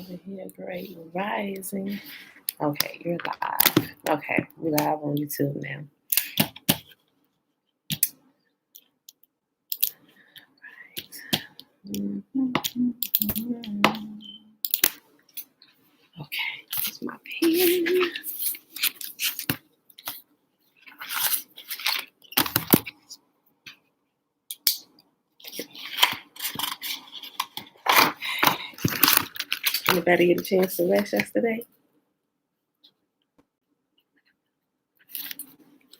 over here. Great rising. Okay, you're live. Okay, we're live on YouTube now. Okay, here's my pen. Anybody get a chance to rest yesterday?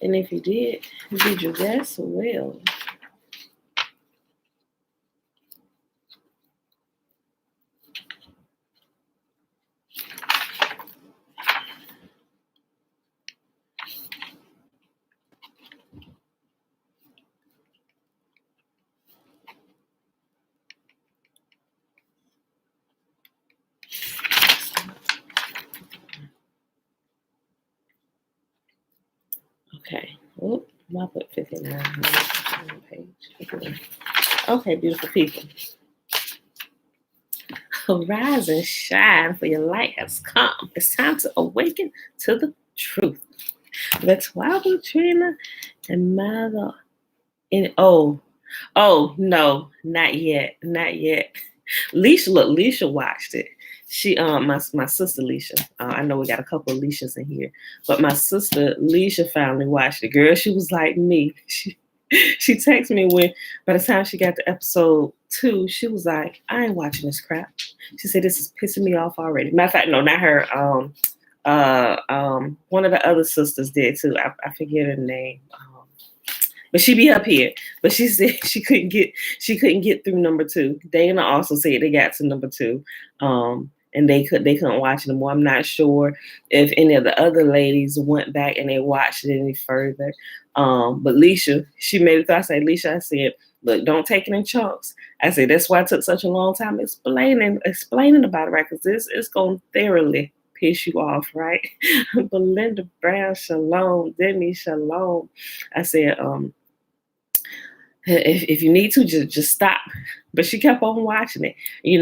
And if you did you rest well? Okay. Oop, I put 59 on the page. 59. Okay, beautiful people. Arise and shine, for your light has come. It's time to awaken to the truth. The 12 Trina and Mother. No, not yet. Leisha watched it. She my sister Leisha. I know we got a couple of Leishas in here, but my sister Leisha finally watched it. Girl, she was like me. She texted me when by the time she got to episode 2, she was like, I ain't watching this crap. She said this is pissing me off already. Matter of fact, no, not her. One of the other sisters did too. I forget her name. But she be up here. But she said she couldn't get through number 2. Dana also said they got to number 2. And they couldn't watch it anymore. I'm not sure if any of the other ladies went back and they watched it any further. But Leisha, she made it through. I said, Leisha, I said, look, don't take it in chunks. I said, that's why it took such a long time explaining about it, right? Because this is going to thoroughly piss you off, right? Belinda Brown, shalom. Demi, shalom. I said, if you need to, just stop. But she kept on watching it.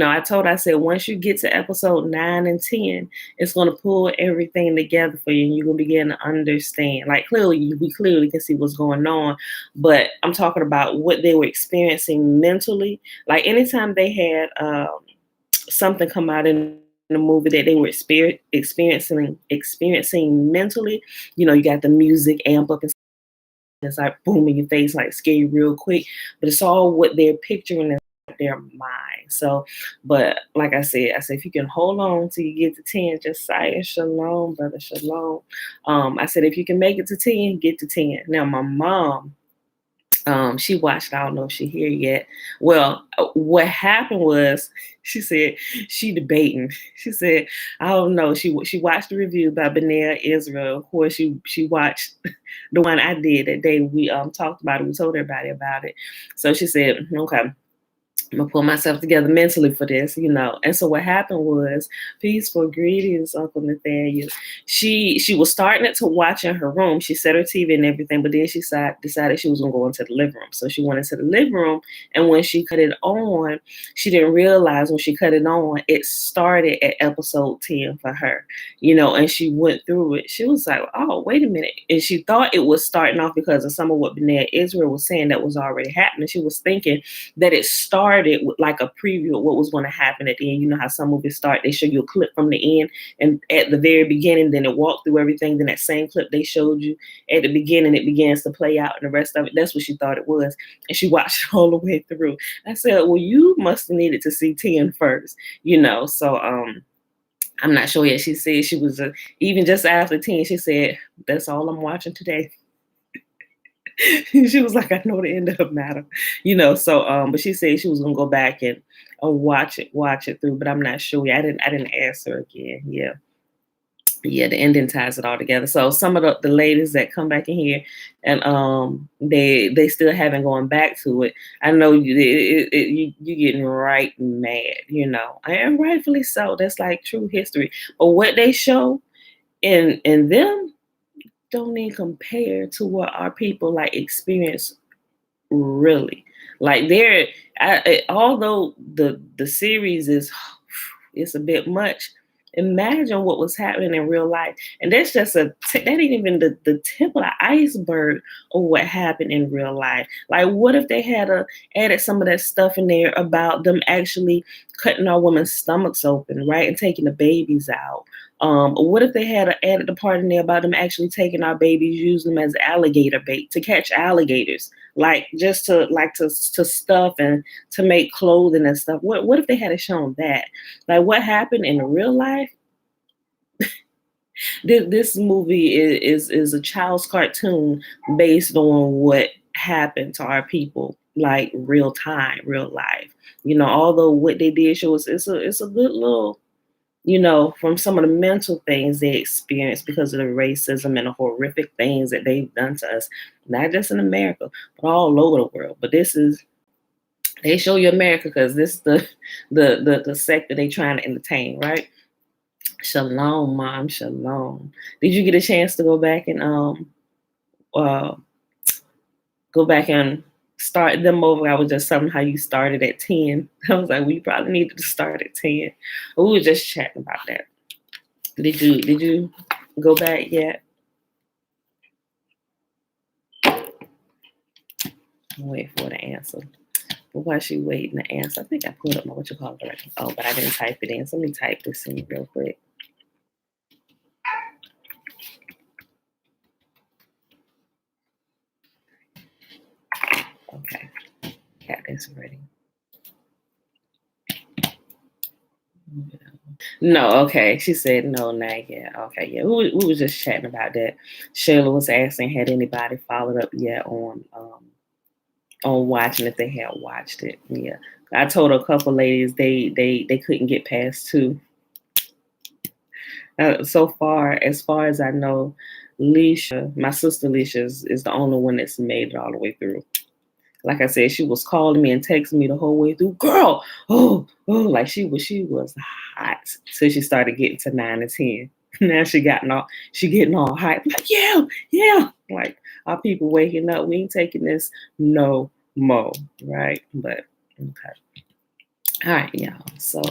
I told her, I said, once you get to episode 9 and 10, it's going to pull everything together for you, and you're going to begin to understand. Like, we clearly can see what's going on. But I'm talking about what they were experiencing mentally. Like, anytime they had something come out in the movie that they were experiencing mentally, you got the music amp up and it's like boom in your face, like scare you real quick. But it's all what they're picturing in their mind. So, but like I said, if you can hold on till you get to 10, just say shalom, brother, shalom. I said, if you can make it to 10, get to 10. Now, my mom, she watched, I don't know if she's here yet. Well, what happened was, she said, she debating. She said, I don't know. She watched the review by Benel Israel. Of course, she watched the one I did that day. We talked about it. We told everybody about it. So she said, okay, I'm gonna pull myself together mentally for this, And so what happened was, peaceful greetings, Uncle Nathaniel. She was starting it to watch in her room. She set her TV and everything, but then she decided she was gonna go into the living room. So she went into the living room, and when she cut it on, she didn't realize when she cut it on, it started at episode 10 for her, and she went through it. She was like, oh, wait a minute. And she thought it was starting off because of some of what Benel Israel was saying that was already happening. She was thinking that it started with like a preview of what was going to happen at the end. You know how some movies start, they show you a clip from the end, and at the very beginning, then it walked through everything. Then that same clip they showed you at the beginning, it begins to play out, and the rest of it, that's what she thought it was. And she watched it all the way through. I said, well, you must have needed to see 10 first, So I'm not sure yet. She said she was even just after 10, she said, that's all I'm watching today. She was like, I know the end of the matter, So, but she said she was gonna go back and watch it through. But I'm not sure. I didn't ask her again. Yeah, the ending ties it all together. So some of the ladies that come back in here and they still haven't gone back to it. I know you getting right mad, and rightfully so. That's like true history. But what they show in them don't even compare to what our people like experience really. Like although the series is it's a bit much. Imagine what was happening in real life. And that's just that ain't even the tip of the iceberg of what happened in real life. Like, what if they had added some of that stuff in there about them actually cutting our women's stomachs open, right, and taking the babies out? What if they had added the part in there about them actually taking our babies, using them as alligator bait to catch alligators, like just to stuff and to make clothing and stuff? What if they had shown that? Like, what happened in real life? This movie is a child's cartoon based on what happened to our people, like real time, real life. Although what they did show us, it's a good little, from some of the mental things they experienced because of the racism and the horrific things that they've done to us, not just in America, but all over the world. But they show you America because this is the sector they trying to entertain, right? Shalom, Mom. Shalom. Did you get a chance to go back and start them over? I was just telling how you started at 10. I was like, we probably needed to start at 10. But we were just chatting about that. Did you go back yet? Wait for the answer. But while she waiting to answer, I think I put up my direction. Oh, but I didn't type it in. So let me type this in real quick. Okay, got this ready. No, okay. She said no, not yet. Okay, yeah. We was just chatting about that. Shayla was asking, had anybody followed up yet on watching, if they had watched it. Yeah. I told a couple ladies they couldn't get past 2. So far as I know, Leisha, my sister Leisha, is the only one that's made it all the way through. Like I said, she was calling me and texting me the whole way through. Girl, like she was hot. So she started getting to 9 and 10. Now she getting all hyped. Like, yeah. Like, our people waking up. We ain't taking this no more, right? But okay. All right, y'all. So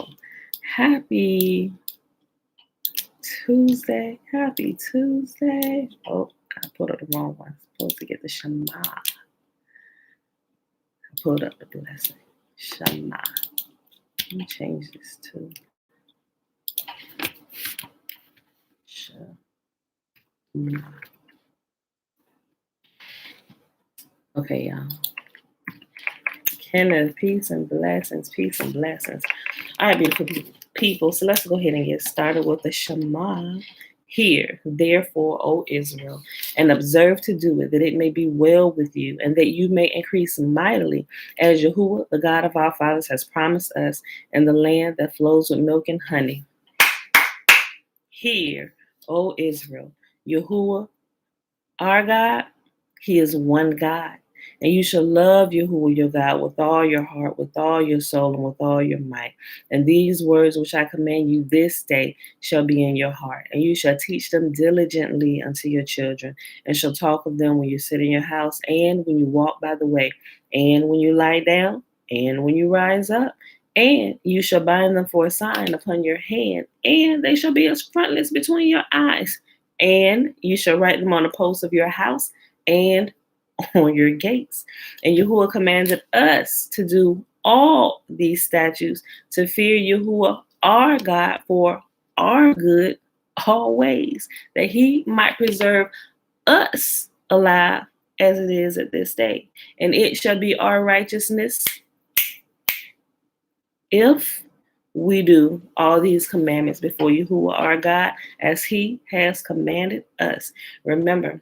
happy Tuesday. Happy Tuesday. Oh, I put up the wrong one. I'm supposed to get the Shema. Pulled up the blessing. Shema. Let me change this to Shema. Okay, y'all. Kenneth, peace and blessings. Peace and blessings. All right, beautiful people. So let's go ahead and get started with the Shema. Hear, therefore, O Israel, and observe to do it, that it may be well with you, and that you may increase mightily, as Yahuwah, the God of our fathers, has promised us, in the land that flows with milk and honey. Hear, O Israel, Yahuwah, our God, He is one God. And you shall love Yahuwah your God with all your heart, with all your soul, and with all your might. And these words which I command you this day shall be in your heart. And you shall teach them diligently unto your children, and shall talk of them when you sit in your house, and when you walk by the way, and when you lie down, and when you rise up. And you shall bind them for a sign upon your hand, and they shall be as frontlets between your eyes. And you shall write them on the posts of your house and on your gates. And Yahuwah commanded us to do all these statutes, to fear Yahuwah our God for our good always, that He might preserve us alive as it is at this day. And it shall be our righteousness if we do all these commandments before Yahuwah our God, as He has commanded us. Remember,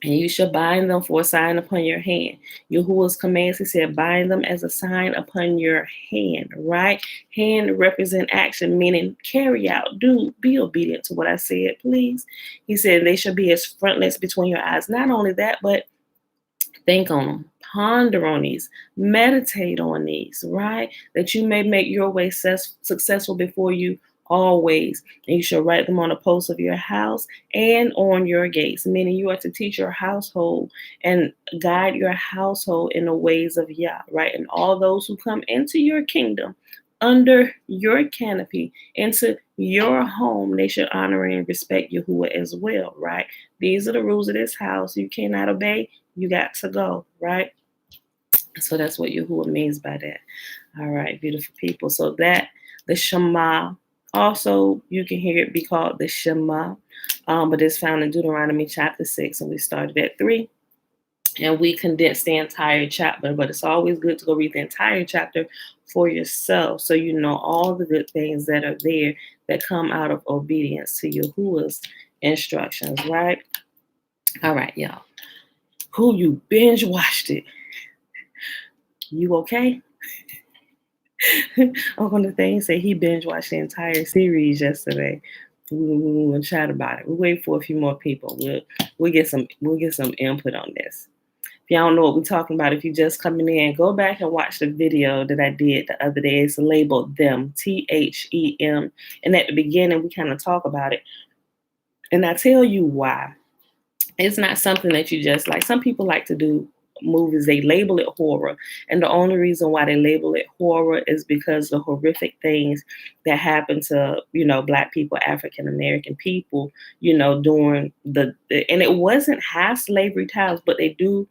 and you shall bind them for a sign upon your hand. Yahuwah's commands, He said, bind them as a sign upon your hand, right? Hand represent action, meaning carry out, do, be obedient to what I said, please. He said, they shall be as frontlets between your eyes. Not only that, but think on them, ponder on these, meditate on these, right? That you may make your way successful before you always. And you shall write them on the posts of your house and on your gates, meaning you are to teach your household and guide your household in the ways of Yah, right? And all those who come into your kingdom under your canopy, into your home, they should honor and respect Yahuwah as well, right? These are the rules of this house. You cannot obey, you got to go, right? So that's what Yahuwah means by that. All right, beautiful people. So that, the Shema, also you can hear it be called the Shema, but it's found in Deuteronomy chapter 6, and we started at 3. And we condensed the entire chapter, but it's always good to go read the entire chapter for yourself so you know all the good things that are there that come out of obedience to Yahuwah's instructions, right? All right, y'all. Who you binge watched it? You okay? Uncle Nathaniel said he binge watched the entire series yesterday. We'll chat about it. We'll wait for a few more people. We'll get some input on this. If y'all don't know what we're talking about, if you're just coming in, go back and watch the video that I did the other day. It's labeled Them, THEM. And at the beginning, we kind of talk about it. And I tell you why. It's not something that you just like. Some people like to do movies, they label it horror. And the only reason why they label it horror is because the horrific things that happen to, Black people, African American people, during and it wasn't high slavery times, but they do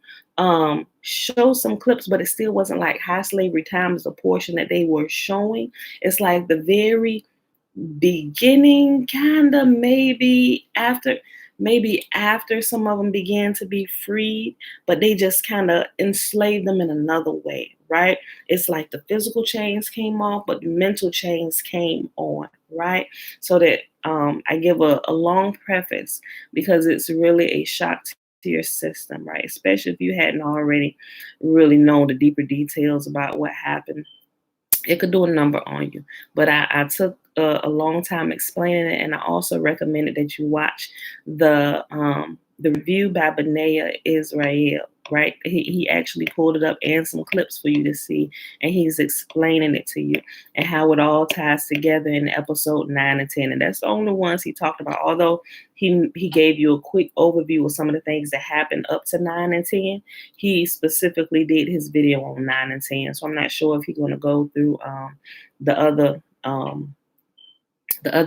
show some clips, but it still wasn't like high slavery times, the portion that they were showing. It's like the very beginning, kind of maybe after some of them began to be freed, but they just kind of enslaved them in another way, right? It's like the physical chains came off, but the mental chains came on, right? So that I give a long preface because it's really a shock to your system, right? Especially if you hadn't already really known the deeper details about what happened. It could do a number on you. But I took a long time explaining it, and I also recommended that you watch the review by Benaya Israel, right? He actually pulled it up and some clips for you to see, and he's explaining it to you and how it all ties together in episode 9 and 10. And that's the only ones he talked about, although he gave you a quick overview of some of the things that happened up to 9 and 10. He specifically did his video on 9 and 10. So I'm not sure if he's going to go through the other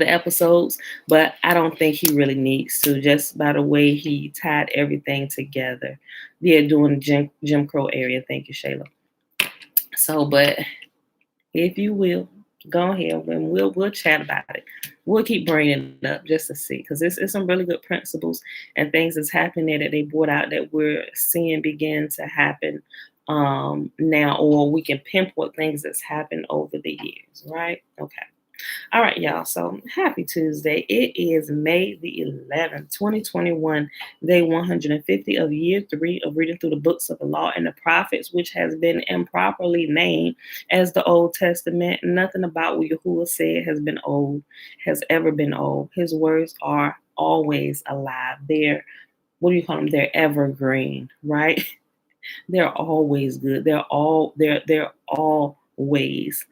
episodes, but I don't think he really needs to, just by the way he tied everything together. Yeah, doing the Jim Crow area. Thank you, Shayla. So, but if you will, go ahead and we'll chat about it. We'll keep bringing it up just to see, because it's some really good principles and things that's happening there that they brought out that we're seeing begin to happen now, or we can pinpoint things that's happened over the years, right? Okay. All right, y'all. So happy Tuesday. It is May the 11th, 2021, day 150 of year 3 of reading through the books of the law and the prophets, which has been improperly named as the Old Testament. Nothing about what Yahuwah said has ever been old. His words are always alive. They're, what do you call them? They're evergreen, right? They're always good. They're always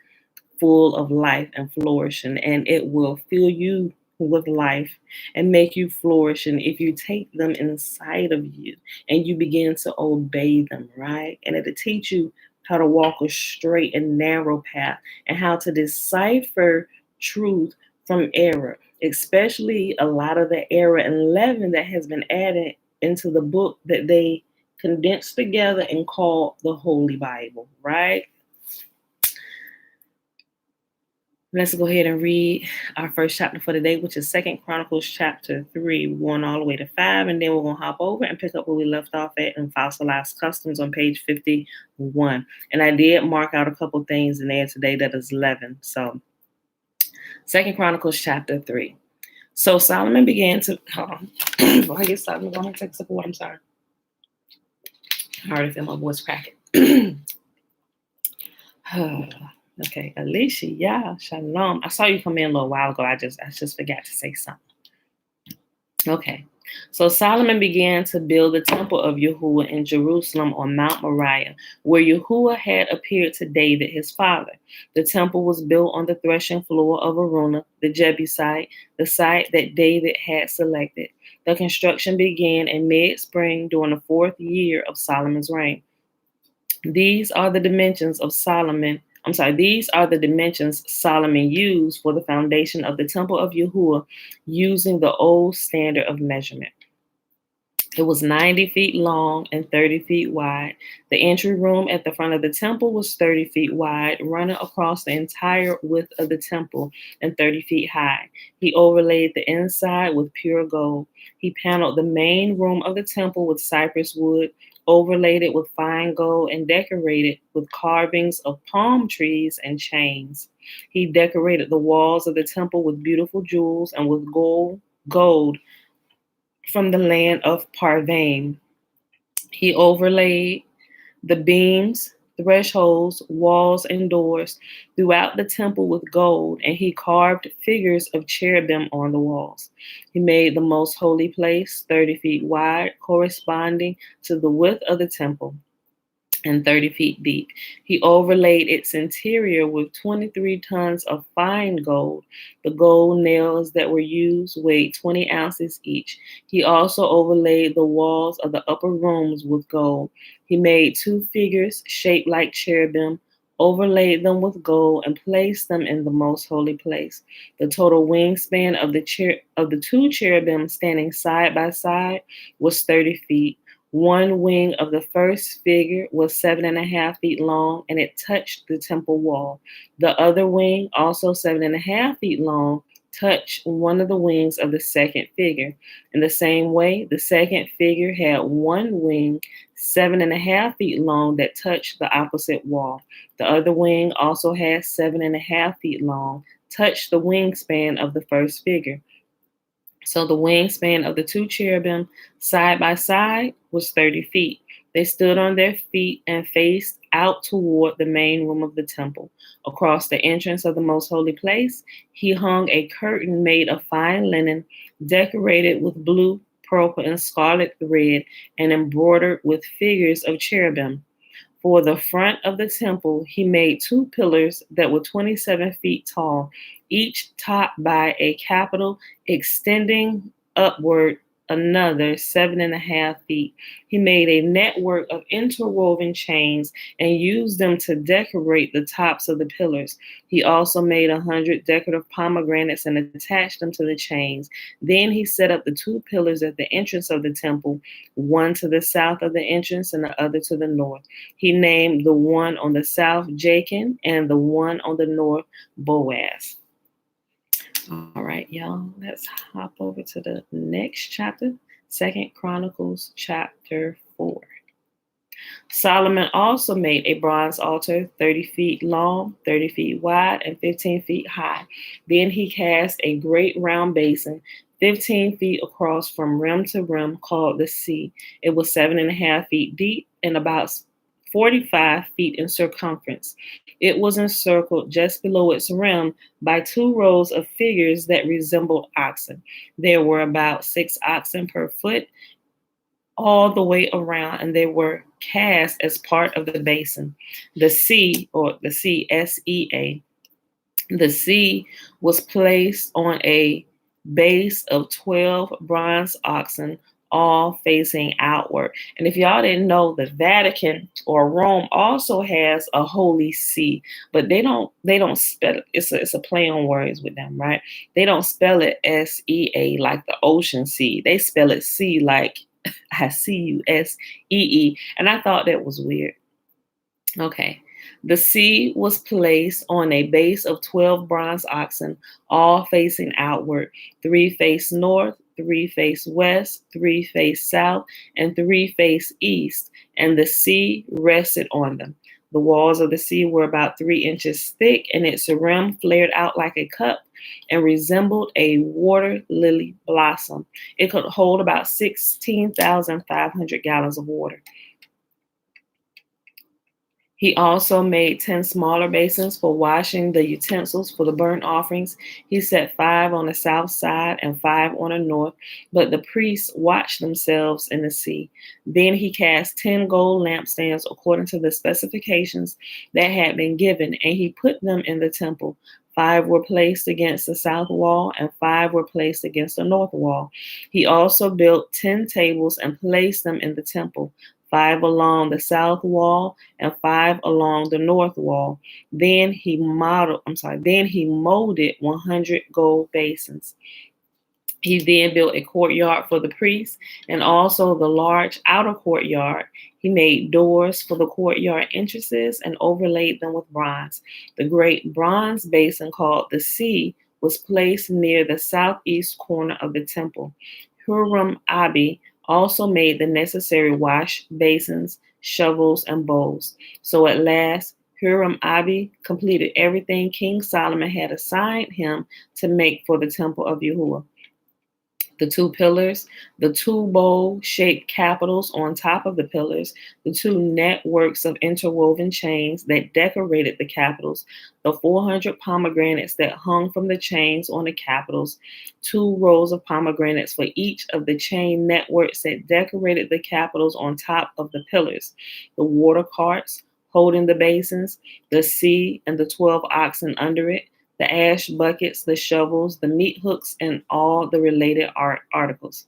full of life and flourishing, and it will fill you with life and make you flourish. And if you take them inside of you and you begin to obey them, right? And it'll teach you how to walk a straight and narrow path and how to decipher truth from error, especially a lot of the error and leaven that has been added into the book that they condensed together and called the Holy Bible, right? Let's go ahead and read our first chapter for the day, which is 2 Chronicles chapter 3. We're going all the way to 5, and then we're going to hop over and pick up where we left off at in Fossilized Customs on page 51. And I did mark out a couple things in there today that is 11. So 2 Chronicles chapter 3. So Solomon began to... Hold on. Before I get started, I'm going to take a sip of water. I'm sorry. I already feel my voice cracking. Okay, Alicia, yeah, shalom. I saw you come in a little while ago. I just forgot to say something. Okay, so Solomon began to build the temple of Yahuwah in Jerusalem on Mount Moriah, where Yahuwah had appeared to David, his father. The temple was built on the threshing floor of Aruna, the Jebusite, the site that David had selected. The construction began in mid-spring during the 4th year of Solomon's reign. These are the dimensions of Solomon These are the dimensions Solomon used for the foundation of the temple of Yahuwah using the old standard of measurement. It was 90 feet long and 30 feet wide. The entry room at the front of the temple was 30 feet wide, running across the entire width of the temple and 30 feet high. He overlaid the inside with pure gold. He paneled the main room of the temple with cypress wood, overlaid it with fine gold, and decorated with carvings of palm trees and chains. He decorated the walls of the temple with beautiful jewels and with gold from the land of Parvaim. He overlaid the beams, thresholds, walls, and doors throughout the temple with gold, and he carved figures of cherubim on the walls. He made the most holy place 30 feet wide, corresponding to the width of the temple, and 30 feet deep. He overlaid its interior with 23 tons of fine gold. The gold nails that were used weighed 20 ounces each. He also overlaid the walls of the upper rooms with gold. He made 2 figures shaped like cherubim, overlaid them with gold, and placed them in the most holy place. The total wingspan of the 2 cherubim standing side by side was 30 feet. One wing of the first figure was 7.5 feet long, and it touched the temple wall. The other wing, also 7.5 feet long, touched one of the wings of the second figure. In the same way, the second figure had one wing 7.5 feet long that touched the opposite wall. The other wing also had 7.5 feet long, touched the wingspan of the first figure. So the wingspan of the 2 cherubim side by side was 30 feet. They stood on their feet and faced out toward the main room of the temple. Across the entrance of the most holy place, he hung a curtain made of fine linen, decorated with blue, purple, and scarlet thread, and embroidered with figures of cherubim. For the front of the temple, he made 2 pillars that were 27 feet tall, each topped by a capital extending upward another 7.5 feet. He made a network of interwoven chains and used them to decorate the tops of the pillars. He also made 100 decorative pomegranates and attached them to the chains. Then he set up the 2 pillars at the entrance of the temple, one to the south of the entrance and the other to the north. He named the one on the south Jachin and the one on the north Boaz. All right, y'all, let's hop over to the next chapter, 2 Chronicles chapter 4. Solomon also made a bronze altar 30 feet long, 30 feet wide, and 15 feet high. Then he cast a great round basin 15 feet across from rim to rim called the sea. It was 7.5 feet deep and about 45 feet in circumference. It was encircled just below its rim by 2 rows of figures that resembled oxen. There were about 6 oxen per foot all the way around, and they were cast as part of the basin. The sea, or the sea, S-E-A, the sea was placed on a base of 12 bronze oxen, all facing outward. And if y'all didn't know, the Vatican or Rome also has a holy see, but they don't spell it. It's a play on words with them, right? They don't spell it S-E-A like the ocean sea. They spell it sea like I see you, S-E-E. And I thought that was weird. Okay. The sea was placed on a base of 12 bronze oxen, all facing outward. 3 faced north, 3 faced west, 3 faced south, and 3 faced east, and the sea rested on them. The walls of the sea were about 3 inches thick, and its rim flared out like a cup and resembled a water lily blossom. It could hold about 16,500 gallons of water. He also made 10 smaller basins for washing the utensils for the burnt offerings. He set 5 on the south side and 5 on the north, but the priests washed themselves in the sea. Then he cast 10 gold lampstands according to the specifications that had been given, and he put them in the temple. 5 were placed against the south wall, and 5 were placed against the north wall. He also built 10 tables and placed them in the temple. 5 along the south wall, and 5 along the north wall. Then he molded 100 gold basins. He then built a courtyard for the priests and also the large outer courtyard. He made doors for the courtyard entrances and overlaid them with bronze. The great bronze basin called the Sea was placed near the southeast corner of the temple. Huram Abi also made the necessary wash basins, shovels, and bowls. So at last, Huram Abi completed everything King Solomon had assigned him to make for the temple of Yahuwah. The 2 pillars, the 2 bowl-shaped capitals on top of the pillars, the 2 networks of interwoven chains that decorated the capitals, the 400 pomegranates that hung from the chains on the capitals, 2 rows of pomegranates for each of the chain networks that decorated the capitals on top of the pillars, the water carts holding the basins, the sea and the 12 oxen under it, the ash buckets, the shovels, the meat hooks, and all the related articles.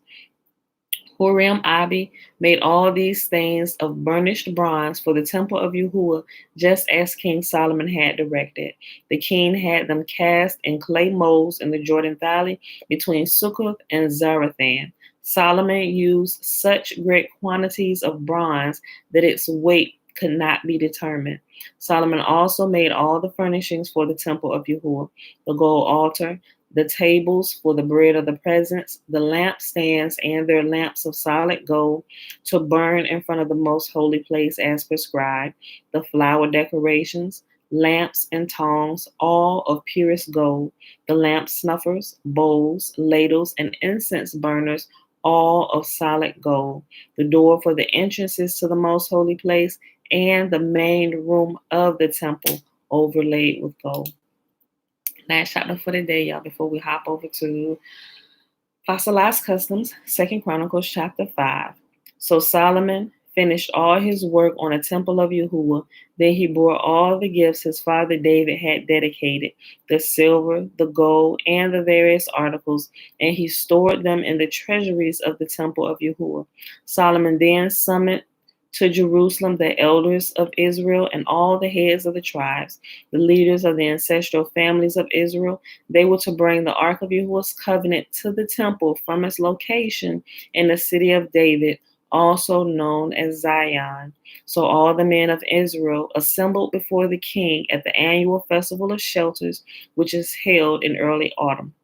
Huram Abi made all these things of burnished bronze for the temple of Yahuwah, just as King Solomon had directed. The king had them cast in clay molds in the Jordan Valley between Succoth and Zarethan. Solomon used such great quantities of bronze that its weight could not be determined. Solomon also made all the furnishings for the temple of Yahuwah, the gold altar, the tables for the bread of the presence, the lampstands and their lamps of solid gold to burn in front of the most holy place as prescribed, the flower decorations, lamps and tongs, all of purest gold, the lamp snuffers, bowls, ladles, and incense burners, all of solid gold, the door for the entrances to the most holy place, and the main room of the temple overlaid with gold. Last chapter for the day, y'all, before we hop over to Fossilized Customs, 2 Chronicles chapter 5. So Solomon finished all his work on the temple of Yahuwah. Then he brought all the gifts his father David had dedicated, the silver, the gold, and the various articles, and he stored them in the treasuries of the temple of Yahuwah. Solomon then summoned to Jerusalem the elders of Israel and all the heads of the tribes, the leaders of the ancestral families of Israel. They were to bring the Ark of Yahuwah's covenant to the temple from its location in the city of David, also known as Zion. So all the men of Israel assembled before the king at the annual festival of shelters, which is held in early autumn.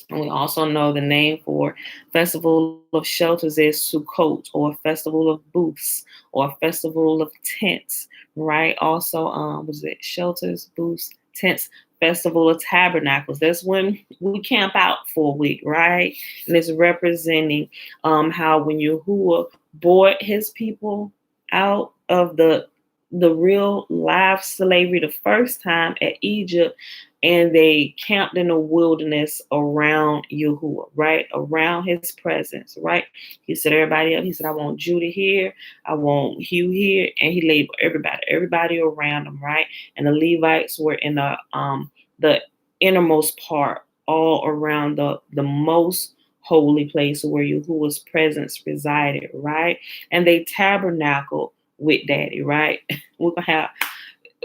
And we also know the name for Festival of Shelters is Sukkot, or Festival of Booths, or Festival of Tents, right? Also, Shelters, Booths, Tents, Festival of Tabernacles. That's when we camp out for a week, right? And it's representing how when Yahuwah brought his people out of the real live slavery the first time at Egypt, and they camped in the wilderness around Yahuwah, right? Around his presence, right? He set everybody up. He said, I want Judah here. I want Hugh here. And he labeled everybody around him, right? And the Levites were in the innermost part, all around the most holy place where Yahuwah's presence resided, right? And they tabernacled with Daddy, right?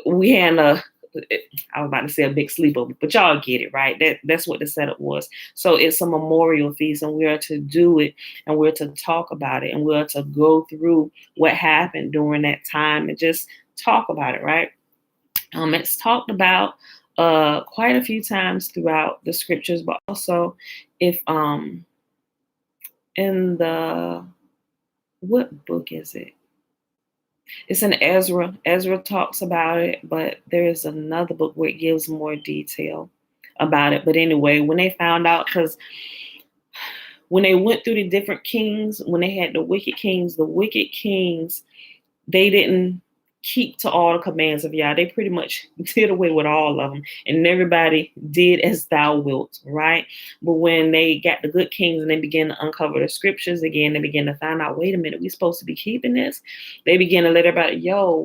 We had I was about to say a big sleepover, but y'all get it, right? That's what the setup was. So it's a memorial feast, and we are to do it, and we're to talk about it, and we're to go through what happened during that time and just talk about it, right? It's talked about quite a few times throughout the scriptures, but also if in the, what book is it? It's in Ezra. Ezra talks about it, but there is another book where it gives more detail about it. But anyway, when they found out, because when they went through the different kings, when they had the wicked kings, they didn't keep to all the commands of Yah. They pretty much did away with all of them, and everybody did as thou wilt, right? But when they got the good kings and they began to uncover the scriptures again, they began to find out, wait a minute, we supposed to be keeping this. They began to let everybody,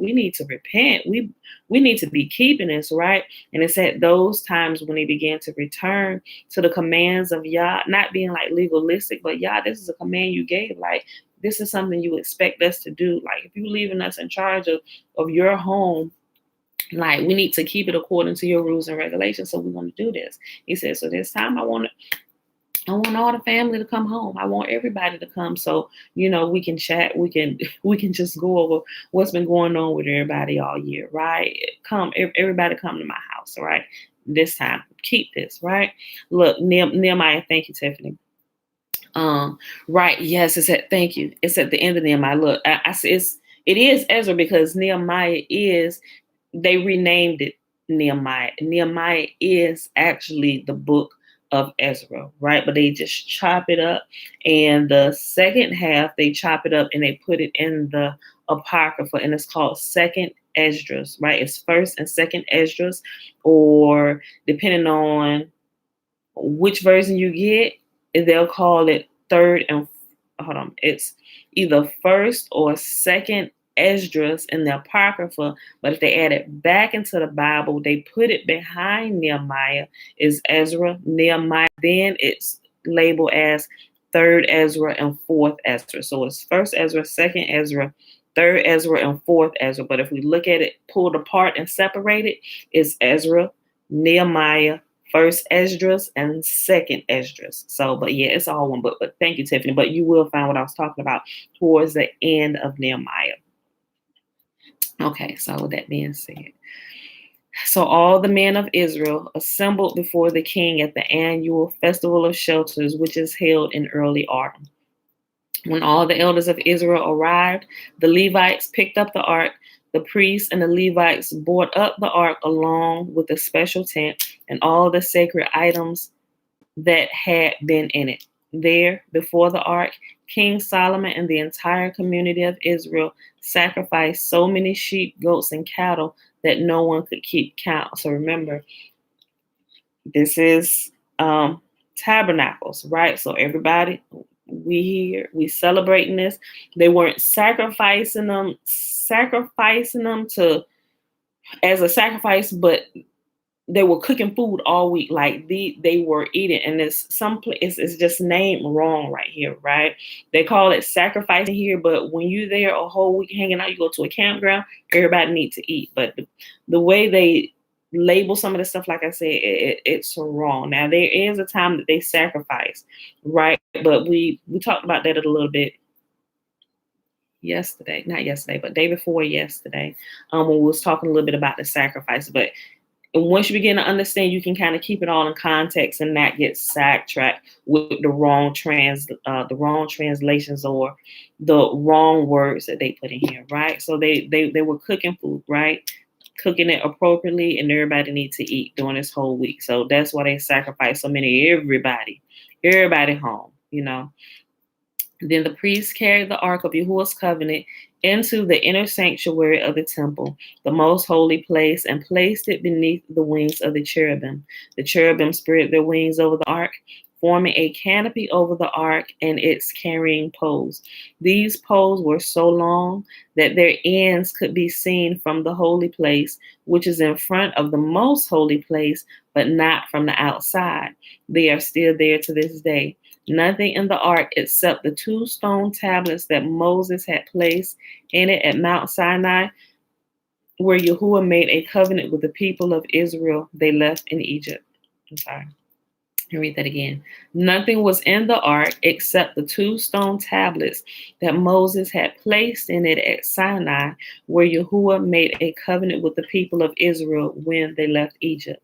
we need to repent. We need to be keeping this, right? And it's at those times when they began to return to the commands of Yah, not being like legalistic, but Yah, this is a command you gave, like, this is something you expect us to do. Like, if you're leaving us in charge of your home, like, we need to keep it according to your rules and regulations. So we're going to do this. He said, so this time I want all the family to come home. I want everybody to come. So, we can chat. We can just go over what's been going on with everybody all year, right? Everybody come to my house, right? This time, keep this, right? Look, Nehemiah, thank you, Tiffany. Right, yes, thank you. It's at the end of Nehemiah. Look, it is Ezra, because Nehemiah they renamed it Nehemiah. Nehemiah is actually the book of Ezra, right? But they just chop it up, and the second half they chop it up and they put it in the Apocrypha, and it's called Second Esdras, right? It's First and Second Esdras, or depending on which version you get, they'll call it third and it's either first or second Esdras in the Apocrypha. But if they add it back into the Bible, they put it behind Nehemiah is Ezra, Nehemiah. Then it's labeled as third Ezra and fourth Ezra. So it's first Ezra, second Ezra, third Ezra, and fourth Ezra. But if we look at it pulled apart and separated, it's Ezra, Nehemiah, First Esdras, and Second Esdras. So, but yeah, it's all one book. But thank you, Tiffany. But you will find what I was talking about towards the end of Nehemiah. Okay, so with that being said, so all the men of Israel assembled before the king at the annual festival of shelters, which is held in early autumn. When all the elders of Israel arrived, the Levites picked up the ark. The priests and the Levites brought up the ark along with the special tent and all the sacred items that had been in it. There, before the ark, King Solomon and the entire community of Israel sacrificed so many sheep, goats, and cattle that no one could keep count. So remember, this is tabernacles, right? So everybody, we celebrating this. They weren't sacrificing them to as a sacrifice, but they were cooking food all week. Like they were eating, and it's just named wrong right here, right? They call it sacrificing here, but when you're there a whole week hanging out, you go to a campground, everybody needs to eat. But the way they label some of the stuff, like I said, it's wrong. Now there is a time that they sacrifice, right? But we talked about that a little bit not yesterday, but day before yesterday, when we was talking a little bit about the sacrifice. But once you begin to understand, you can kind of keep it all in context and not get sidetracked with the wrong translations or the wrong words that they put in here, right? So they were cooking food, right? Cooking it appropriately, and everybody needs to eat during this whole week. So that's why they sacrifice so many, everybody home, Then the priests carried the ark of Yahuwah's covenant into the inner sanctuary of the temple, the most holy place, and placed it beneath the wings of the cherubim. The cherubim spread their wings over the ark, forming a canopy over the ark and its carrying poles. These poles were so long that their ends could be seen from the holy place, which is in front of the most holy place, but not from the outside. They are still there to this day. Nothing in the ark except the 2 stone tablets that Moses had placed in it at Mount Sinai, where Yahuwah made a covenant with the people of Israel they left in Egypt. I'm sorry. Let me read that again. Nothing was in the ark except the 2 stone tablets that Moses had placed in it at Sinai, where Yahuwah made a covenant with the people of Israel when they left Egypt.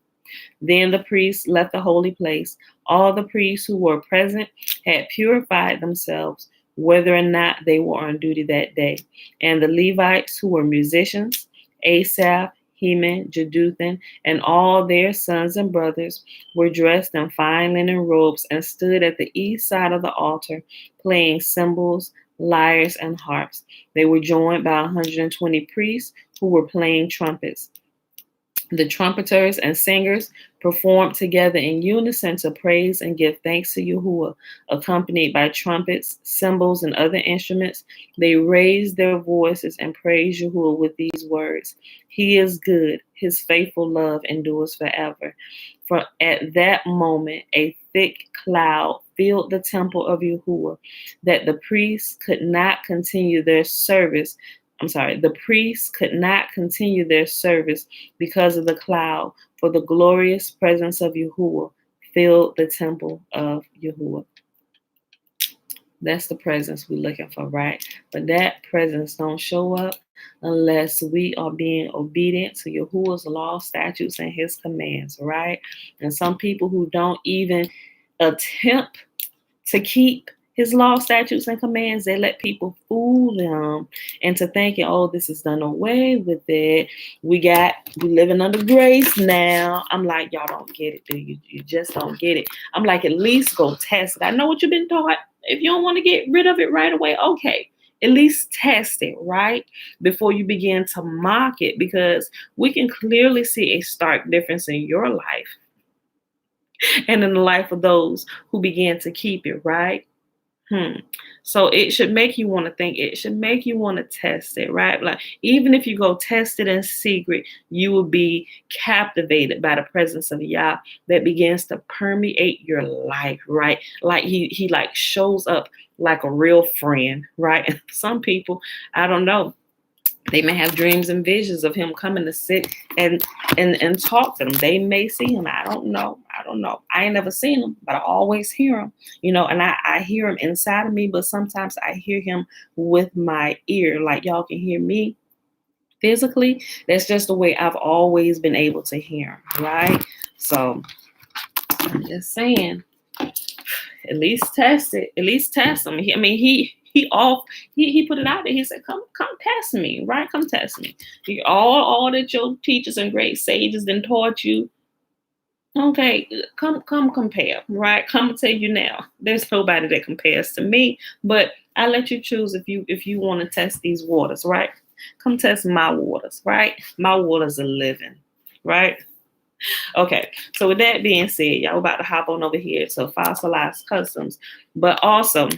Then the priests left the holy place. All the priests who were present had purified themselves, whether or not they were on duty that day. And the Levites, who were musicians, Asaph, Heman, Jeduthun, and all their sons and brothers, were dressed in fine linen robes and stood at the east side of the altar, playing cymbals, lyres, and harps. They were joined by 120 priests who were playing trumpets. The trumpeters and singers performed together in unison to praise and give thanks to Yahuwah, accompanied by trumpets, cymbals, and other instruments. They raised their voices and praised Yahuwah with these words: He is good, his faithful love endures forever. For at that moment, a thick cloud filled the temple of Yahuwah, that the priests could not continue their service. The priests could not continue their service because of the cloud, for the glorious presence of Yahuwah filled the temple of Yahuwah. That's the presence we're looking for, right? But that presence don't show up unless we are being obedient to Yahuwah's law, statutes, and his commands, right? And some people who don't even attempt to keep his law, statutes, and commands, they let people fool them into thinking, oh, this is done away with it. We living under grace now. I'm like, y'all don't get it, do you? You just don't get it. I'm like, at least go test it. I know what you've been taught. If you don't want to get rid of it right away, okay. At least test it, right? Before you begin to mock it, because we can clearly see a stark difference in your life and in the life of those who began to keep it, right? So it should make you want to think. It should make you want to test it, right? Like, even if you go test it in secret, you will be captivated by the presence of Yah that begins to permeate your life, right? Like he like shows up like a real friend, right? And some people, I don't know, they may have dreams and visions of him coming to sit and talk to them. They may see him. I don't know. I ain't never seen him, but I always hear him, and I hear him inside of me, but sometimes I hear him with my ear. Like y'all can hear me physically. That's just the way I've always been able to hear him, right? So I'm just saying, at least test it. At least test him. He put it out there. He said, come test me, right? Come test me. All that your teachers and great sages then taught you. Okay, come compare, right? Come tell you now. There's nobody that compares to me, but I let you choose if you want to test these waters, right? Come test my waters, right? My waters are living, right? Okay, so with that being said, y'all about to hop on over here to Fossilized Customs, but also,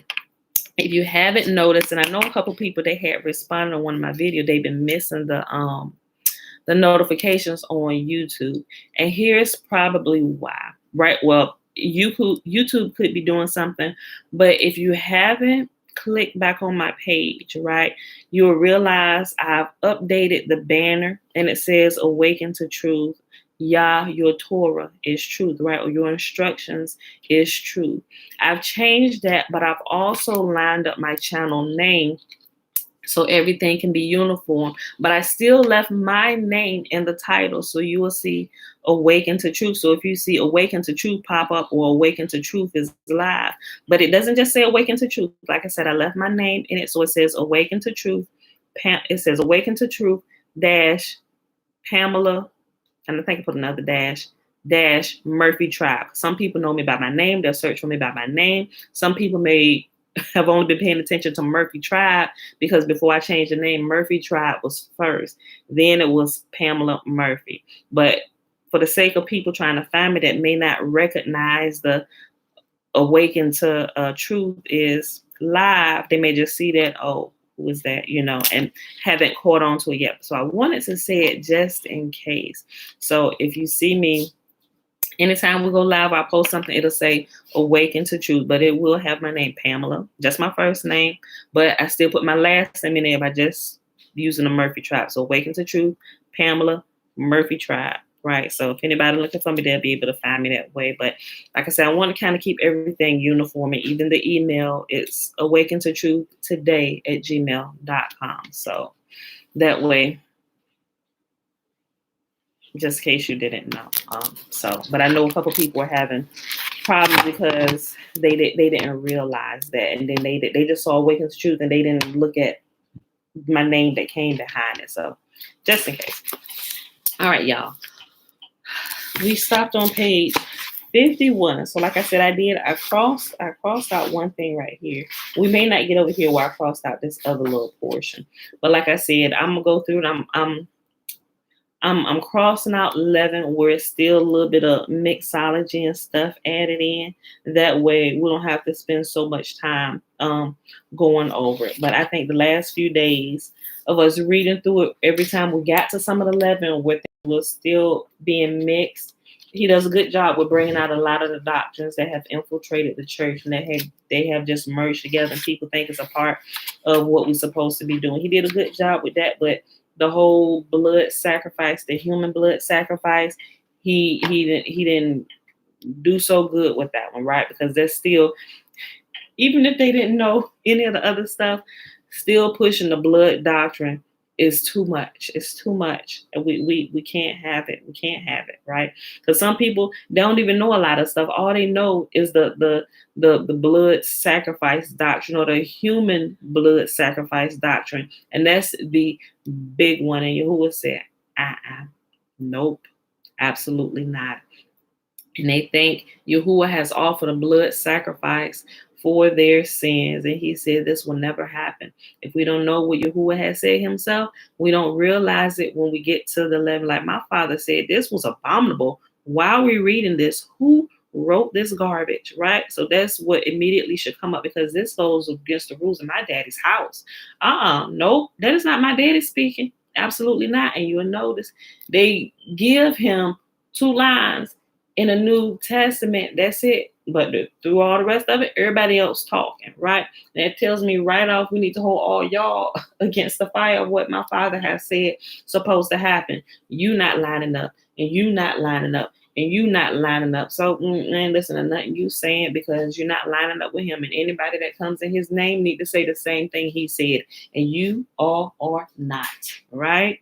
if you haven't noticed, and I know a couple people they had responded on one of my videos, they've been missing the notifications on YouTube, and here's probably why, right? Well, YouTube could be doing something, but if you haven't clicked back on my page, right, you'll realize I've updated the banner, and it says "Awaken to Truth." Yah, your Torah is truth, right? Or your instructions is truth. I've changed that, but I've also lined up my channel name so everything can be uniform. But I still left my name in the title, so you will see Awaken to Truth. So if you see Awaken to Truth pop up, or Awaken to Truth is live, but it doesn't just say Awaken to Truth. Like I said, I left my name in it, so it says Awaken to Truth. It says Awaken to Truth dash Pamela. And I think I put another dash Murphy Tribe. Some people know me by my name. They'll search for me by my name. Some people may have only been paying attention to Murphy Tribe because before I changed the name, Murphy Tribe was first. Then it was Pamela Murphy. But for the sake of people trying to find me that may not recognize the Awaken to Truth is live, they may just see that, oh, was that, and haven't caught on to it yet. So I wanted to say it just in case. So if you see me, anytime we go live, I post something, it'll say Awaken to Truth, but it will have my name, Pamela, just my first name, but I still put my last name in there by just using the Murphy Tribe. So Awaken to Truth, Pamela, Murphy Tribe, right? So if anybody looking for me, they'll be able to find me that way. But like I said, I want to kind of keep everything uniform, and even the email, it's awakentotruthtoday@gmail.com. So that way, just in case you didn't know. But I know a couple people were having problems because they didn't realize that, and then they just saw Awaken to Truth and they didn't look at my name that came behind it. So just in case. All right, y'all. We stopped on page 51. So like I said, I crossed out one thing right here. We may not get over here where I crossed out this other little portion. But like I said, I'm gonna go through and I'm crossing out 11 where it's still a little bit of mixology and stuff added in. That way we don't have to spend so much time going over it. But I think the last few days of us reading through it, every time we got to some of the 11 where things was still being mixed, he does a good job with bringing out a lot of the doctrines that have infiltrated the church and that they have just merged together and people think it's a part of what we're supposed to be doing. He did a good job with that, but the whole blood sacrifice, the human blood sacrifice, he didn't do so good with that one, right? Because there's still, even if they didn't know any of the other stuff, still pushing the blood doctrine is too much. It's too much. And we can't have it. We can't have it, right? Because some people don't even know a lot of stuff. All they know is the blood sacrifice doctrine or the human blood sacrifice doctrine. And that's the big one. And Yahuwah said, nope, absolutely not. And they think Yahuwah has offered a blood sacrifice for their sins. And he said this will never happen. If we don't know what Yahuwah has said himself, we don't realize it when we get to the level. Like my father said, this was abominable. Why are we reading this? Who wrote this garbage, right? So that's what immediately should come up, because this goes against the rules of my daddy's house. No, that is not my daddy speaking. Absolutely not. And you'll notice they give him 2 lines in a New Testament. That's it. But through all the rest of it, everybody else talking, right? That tells me right off we need to hold all y'all against the fire of what my father has said supposed to happen. You not lining up, and you not lining up, and you not lining up. So ain't listen to nothing you saying, because you're not lining up with him. And anybody that comes in his name need to say the same thing he said. And you all are not, right?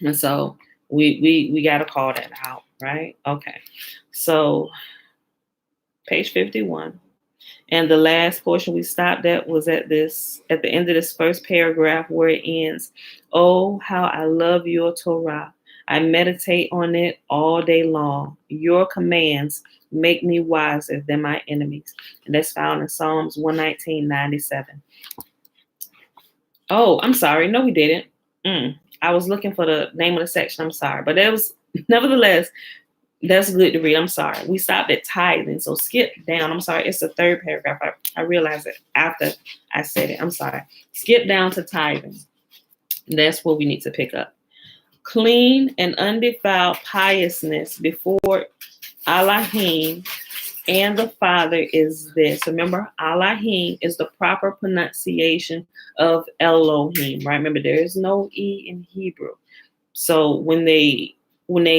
And so we got to call that out, right? Okay. So page 51. And the last portion we stopped at was at the end of this first paragraph where it ends. Oh, how I love your Torah. I meditate on it all day long. Your commands make me wiser than my enemies. And that's found in Psalms 119:97. Oh, I'm sorry. No, we didn't. I was looking for the name of the section. I'm sorry. But it was, nevertheless, that's good to read. I'm sorry. We stopped at tithing. So skip down. I'm sorry. It's the third paragraph. I realized it after I said it. I'm sorry. Skip down to tithing. That's what we need to pick up. Clean and undefiled piousness before Elohim and the Father is this. Remember, Elohim is the proper pronunciation of Elohim, right? Remember, there is no E in Hebrew. So when they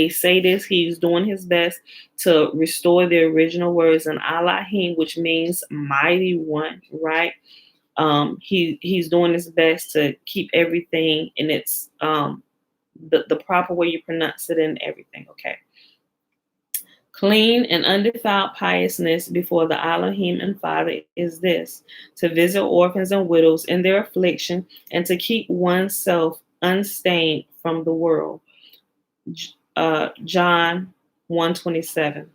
say this, he's doing his best to restore the original words in Elohim, which means mighty one, right? He's doing his best to keep everything in its the proper way you pronounce it and everything, okay? Clean and undefiled piousness before the Elohim and Father is this: to visit orphans and widows in their affliction and to keep oneself unstained from the world. John 1:27.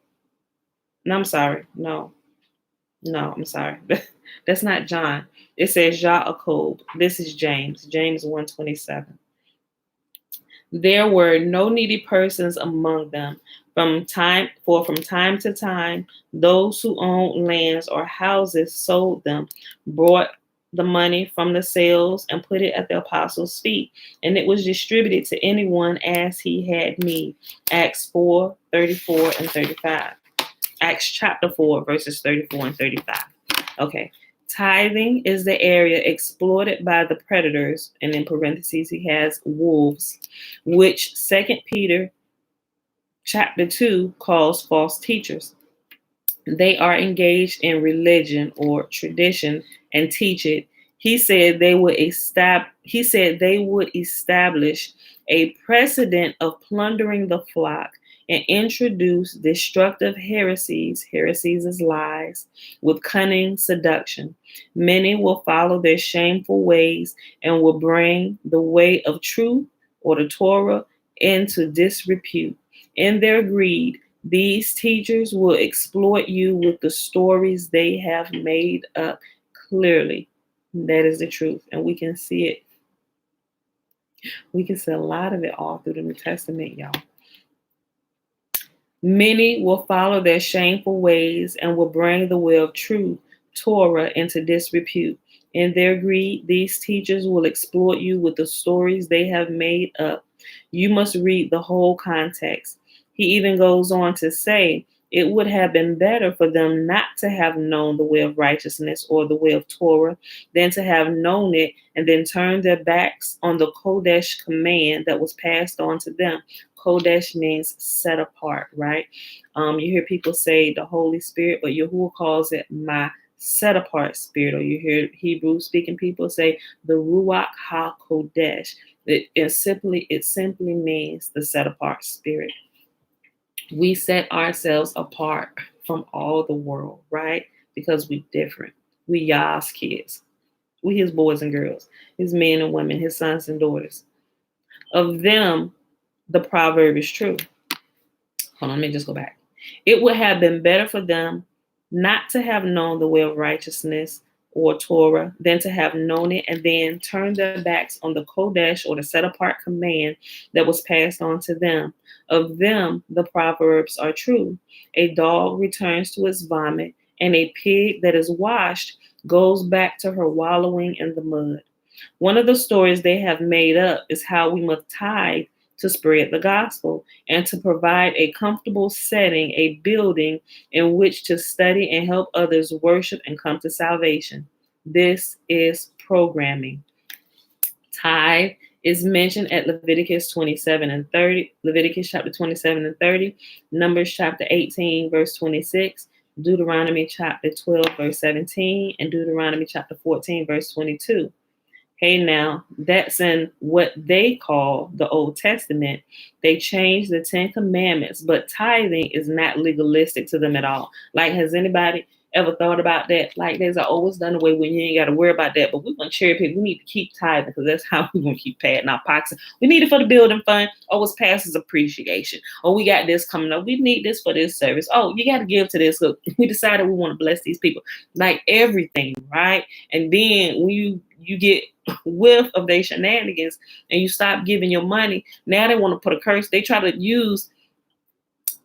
No, I'm sorry. No, I'm sorry. That's not John. It says Jacob. This is James. James 1:27. There were no needy persons among them. From time to time, those who owned lands or houses sold them, brought the money from the sales and put it at the apostles' feet, and it was distributed to anyone as he had need. Acts 4:34 and 35. Acts chapter 4, verses 34 and 35. Okay. Tithing is the area exploited by the predators, and in parentheses he has wolves, which 2 Peter chapter 2 calls false teachers. They are engaged in religion or tradition and teach it. He said they would establish a precedent of plundering the flock and introduce destructive heresies is lies, with cunning seduction. Many will follow their shameful ways and will bring the way of truth or the Torah into disrepute. In their greed, these teachers will exploit you with the stories they have made up. Clearly, that is the truth, and we can see it. We can see a lot of it all through the New Testament, y'all. Many will follow their shameful ways and will bring the way of truth, Torah, into disrepute. In their greed, these teachers will exploit you with the stories they have made up. You must read the whole context. He even goes on to say, it would have been better for them not to have known the way of righteousness or the way of Torah than to have known it and then turn their backs on the Kodesh command that was passed on to them. Kodesh means set apart, right? You hear people say the Holy Spirit, but Yahuwah calls it my set apart spirit, or you hear Hebrew speaking people say the Ruach HaKodesh. It simply means the set apart spirit. We set ourselves apart from all the world, right? Because we different. We Yah's kids. We his boys and girls, his men and women, his sons and daughters. Of them, the proverb is true. Hold on, let me just go back. It would have been better for them not to have known the way of righteousness or Torah than to have known it and then turn their backs on the Kodesh or the set apart command that was passed on to them. Of them, the proverbs are true. A dog returns to its vomit, and a pig that is washed goes back to her wallowing in the mud. One of the stories they have made up is how we must tithe to spread the gospel and to provide a comfortable setting, a building in which to study and help others worship and come to salvation. This is programming. Tithe is mentioned at Leviticus 27 and 30, Leviticus chapter 27 and 30, Numbers chapter 18, verse 26, Deuteronomy chapter 12, verse 17, and Deuteronomy chapter 14, verse 22. Hey, now, that's in what they call the Old Testament. They changed the 10 Commandments, but tithing is not legalistic to them at all. Like, has anybody ever thought about that? Like, there's always done away when you ain't got to worry about that, but we're going to cherry pick. We need to keep tithing because that's how we're going to keep padding our pockets. We need it for the building fund. Oh, it's pastor's appreciation. Oh, we got this coming up. We need this for this service. Oh, you got to give to this. Look, we decided we want to bless these people. Like everything, right? And then when you get whiff of their shenanigans and you stop giving your money, now they want to put a curse. They try to use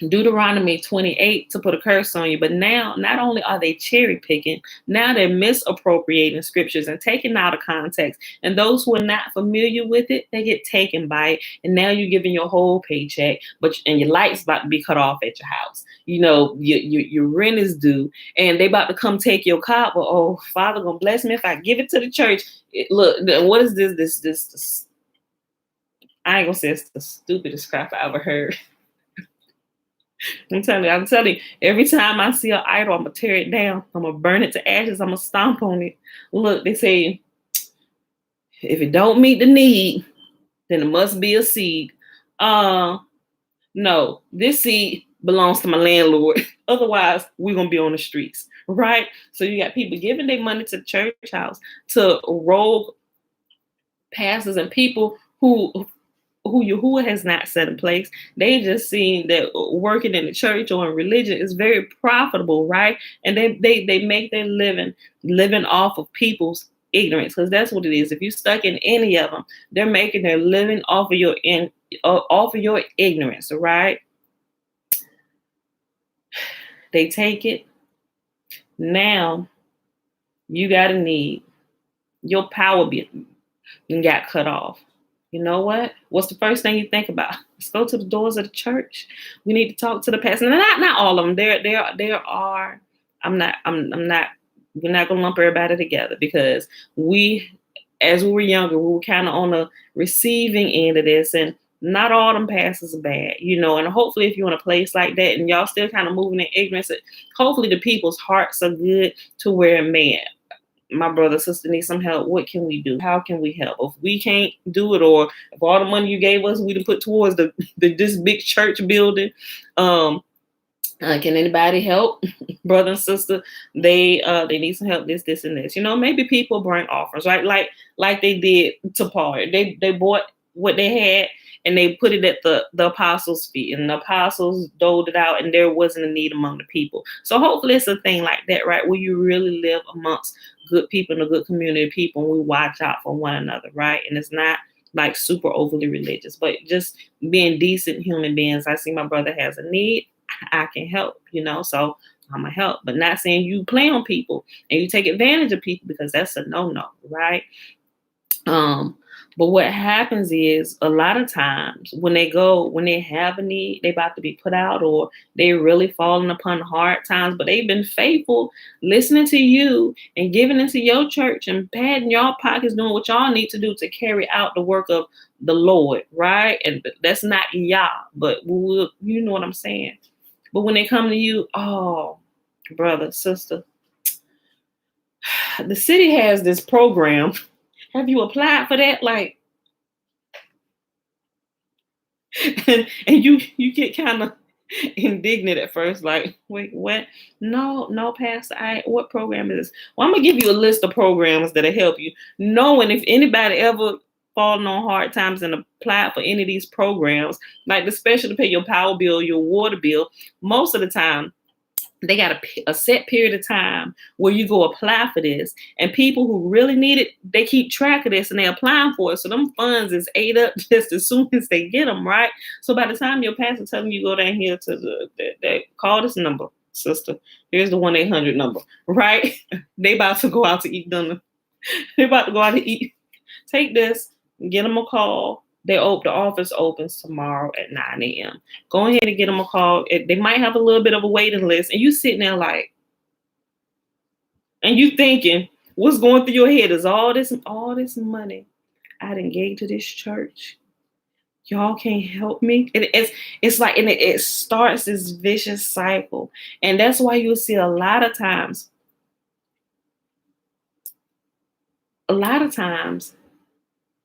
Deuteronomy 28 to put a curse on you. But now, not only are they cherry picking, now they're misappropriating scriptures and taking out of context. And those who are not familiar with it, they get taken by it. And now you're giving your whole paycheck, and your light's about to be cut off at your house. You know, your rent is due, and they about to come take your car. But oh, Father gonna bless me if I give it to the church. Look, what is this? I ain't gonna say it's the stupidest crap I ever heard. I'm telling you, every time I see an idol, I'm going to tear it down. I'm going to burn it to ashes. I'm going to stomp on it. Look, they say, if it don't meet the need, then it must be a seed. No, this seed belongs to my landlord. Otherwise, we're going to be on the streets, right? So you got people giving their money to the church house, to rogue pastors and people who Yahuwah has not set in place. They just seen that working in the church or in religion is very profitable, right? And they make their living off of people's ignorance, because that's what it is. If you're stuck in any of them, they're making their living off of your ignorance, right? They take it. Now you got a need. Your power got cut off. You know what? What's the first thing you think about? Let's go to the doors of the church. We need to talk to the pastor. Not all of them. There are. We're not gonna lump everybody together, because as we were younger, we were kind of on the receiving end of this, and not all them pastors are bad, you know. And hopefully, if you're in a place like that and y'all still kind of moving in ignorance, hopefully the people's hearts are good to where, man, my brother, sister needs some help. What can we do? How can we help? If we can't do it, or if all the money you gave us, we to put towards this big church building, can anybody help? Brother and sister, they need some help. This, and this. You know, maybe people bring offers, right? Like they did to Paul. They bought what they had and they put it at the apostles' feet, and the apostles doled it out, and there wasn't a need among the people. So hopefully it's a thing like that, right? Where you really live amongst good people in a good community of people, and we watch out for one another, right? And it's not like super overly religious, but just being decent human beings. I see my brother has a need, I can help, you know, so I'm gonna help, but not saying you play on people and you take advantage of people, because that's a no-no, right? But what happens is a lot of times when they have a need, they about to be put out, or they're really falling upon hard times, but they've been faithful, listening to you and giving into your church and patting y'all pockets, doing what y'all need to do to carry out the work of the Lord, right? And that's not y'all, but you know what I'm saying. But when they come to you, oh, brother, sister, the city has this program. Have you applied for that? Like, and you get kind of indignant at first, like, wait, what? No, Pastor, what program is this? Well, I'm gonna give you a list of programs that'll help you. Knowing if anybody ever fallen on hard times and applied for any of these programs, like the special to pay your power bill, your water bill, most of the time they got a set period of time where you go apply for this, and people who really need it, they keep track of this and they're applying for it. So them funds is ate up just as soon as they get them, right? So by the time your pastor telling you go down here to the call this number, sister, here's the 1-800 number, right? They about to go out to eat dinner. They about to go out to eat. Take this, get them a call. The office opens tomorrow at 9 a.m. Go ahead and get them a call. They might have a little bit of a waiting list, and you sitting there like, and you thinking, what's going through your head is all this money I done gave to this church. Y'all can't help me. And it's like, and it starts this vicious cycle, and that's why you'll see a lot of times.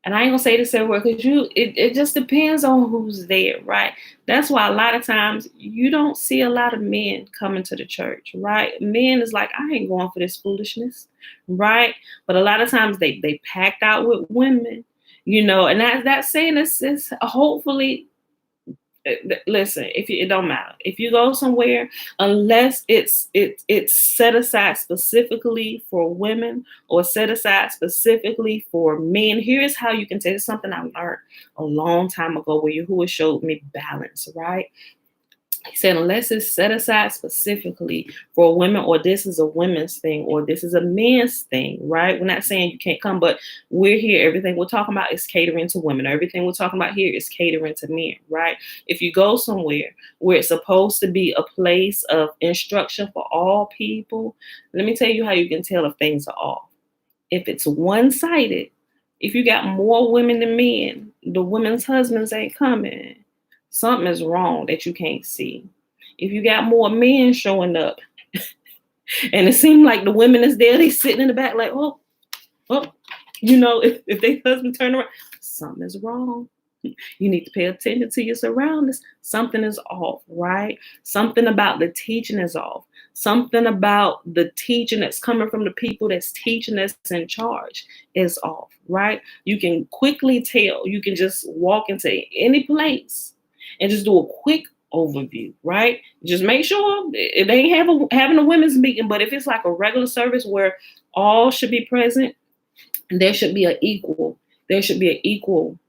And I ain't gonna say this everywhere because it just depends on who's there, right? That's why a lot of times you don't see a lot of men coming to the church, right? Men is like, I ain't going for this foolishness, right? But a lot of times they packed out with women, and that's saying it's hopefully. Listen, it don't matter if you go somewhere, unless it's set aside specifically for women or set aside specifically for men. Here's how you can tell. It's something I learned a long time ago where Yahuwah showed me balance, right? He said, unless it's set aside specifically for women, or this is a women's thing, or this is a man's thing, right? We're not saying you can't come, but we're here. Everything we're talking about is catering to women. Everything we're talking about here is catering to men, right? If you go somewhere where it's supposed to be a place of instruction for all people, let me tell you how you can tell if things are off. If it's one-sided, if you got more women than men, the women's husbands ain't coming. Something is wrong that you can't see. If you got more men showing up, and it seems like the women is there, they sitting in the back like, oh, if their husband turn around, something is wrong. You need to pay attention to your surroundings. Something is off, right? Something about the teaching is off. Something about the teaching that's coming from the people that's teaching, that's in charge, is off, right? You can quickly tell. You can just walk into any place and just do a quick overview, right? Just make sure they ain't having a women's meeting, but if it's like a regular service where all should be present, there should be an equal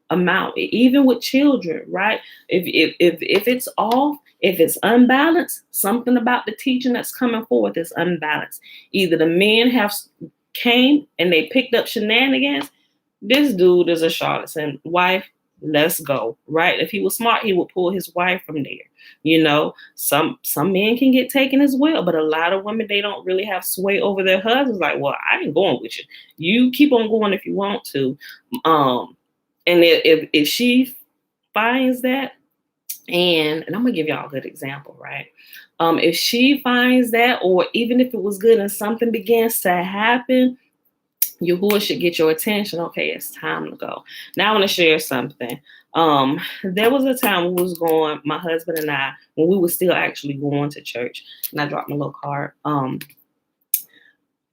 amount, even with children, right? If it's off, if it's unbalanced, something about the teaching that's coming forth is unbalanced. Either the men have came and they picked up shenanigans. This dude is a charlatan. Wife, let's go, right? If he was smart, he would pull his wife from there. Some men can get taken as well, but a lot of women, they don't really have sway over their husbands. Like, well, I ain't going with you. You keep on going if you want to. And if she finds that, and I'm gonna give y'all a good example, right? If she finds that, or even if it was good and something begins to happen, Yahuwah should get your attention. Okay, it's time to go. Now I want to share something. There was a time we was going, my husband and I, when we were still actually going to church, and I dropped my little card.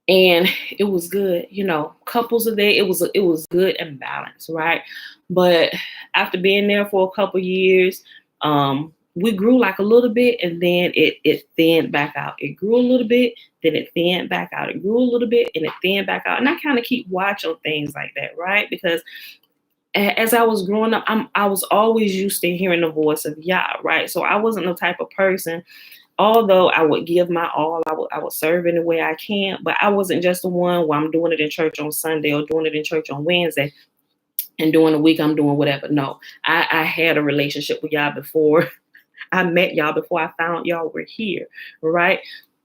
And it was good, couples are there. It was good and balanced, right? But after being there for a couple years, we grew like a little bit, and then it thinned back out. It grew a little bit, then it thinned back out. It grew a little bit, and it thinned back out. And I kind of keep watch on things like that, right? Because as I was growing up, I was always used to hearing the voice of Yah, right? So I wasn't the type of person, although I would give my all, I would serve any way I can, but I wasn't just the one where I'm doing it in church on Sunday or doing it in church on Wednesday. and during the week I'm doing whatever. No, I had a relationship with y'all before I met y'all, before I found y'all were here, right?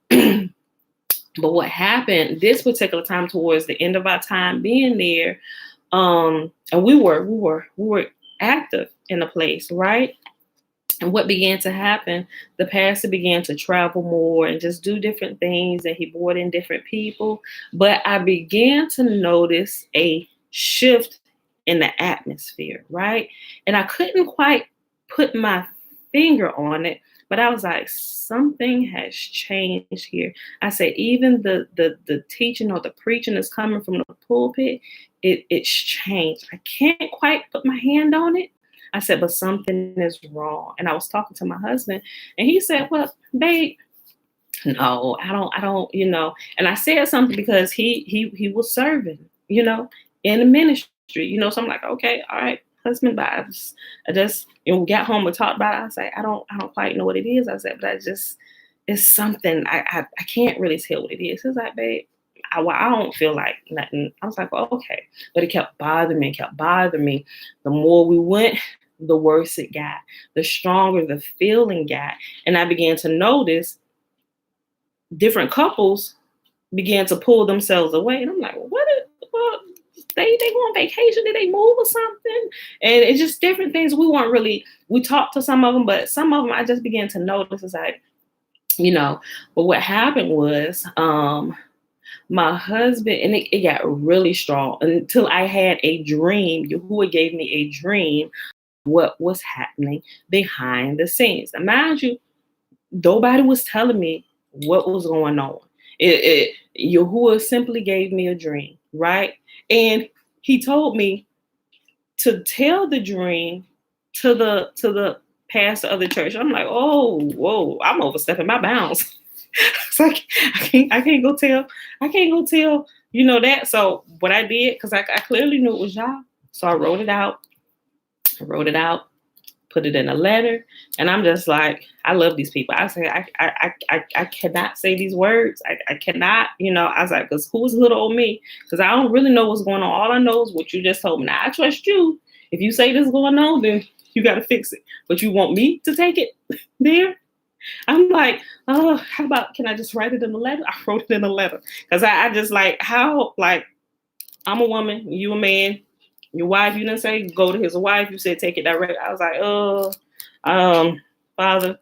But what happened this particular time, towards the end of our time being there, and we were active in the place, right? And what began to happen, the pastor began to travel more and just do different things, and he brought in different people. But I began to notice a shift in the atmosphere, right? And I couldn't quite put my finger on it, but I was like, something has changed here. I said, even the teaching or the preaching that's coming from the pulpit, it's changed. I can't quite put my hand on it. I said, but something is wrong. And I was talking to my husband, and he said, well, babe, no, I don't, and I said something because he was serving, in the ministry, so I'm like, okay, all right, husband, but I just, we got home and talked about it. I was like, I don't quite know what it is. I said, but it's something, I can't really tell what it is. He's like, babe, I don't feel like nothing. I was like, well, okay. But it kept bothering me. The more we went, the worse it got. The stronger the feeling got. And I began to notice different couples began to pull themselves away. And I'm like, well, they go on vacation? Did they move or something? And it's just different things. We talked to some of them, but some of them I just began to notice. It's like, but what happened was, my husband, and it got really strong until I had a dream. Yahuwah gave me a dream what was happening behind the scenes. Now, mind you, nobody was telling me what was going on. Yahuwah simply gave me a dream, right? And he told me to tell the dream to the pastor of the church. I'm like, oh, whoa, I'm overstepping my bounds. It's like, I can't go tell, that. So what I did, because I clearly knew it was y'all. So I wrote it out, put it in a letter. And I'm just like, I love these people. I say, I cannot say these words. I cannot, I was like, because who's little old me? Because I don't really know what's going on. All I know is what you just told me. Now, I trust you. If you say this is going on, then you got to fix it. But you want me to take it there? I'm like, oh, how about, can I just write it in a letter? I wrote it in a letter. Because I just like, how, like, I'm a woman, you a man, your wife, you didn't say go to his wife, you said take it direct. I was like, Father,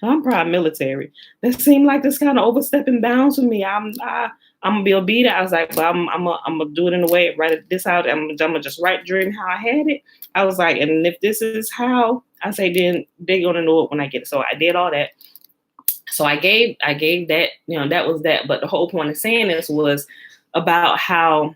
I'm proud military. That seemed like this kind of overstepping bounds for me. I'm gonna be obedient. I was like, well, I'm gonna do it in a way, write this out. I'm gonna just write the dream how I had it. I was like, and if this is how I say, then they're gonna know it when I get it. So I did all that. So I gave that, that was that. But the whole point of saying this was about how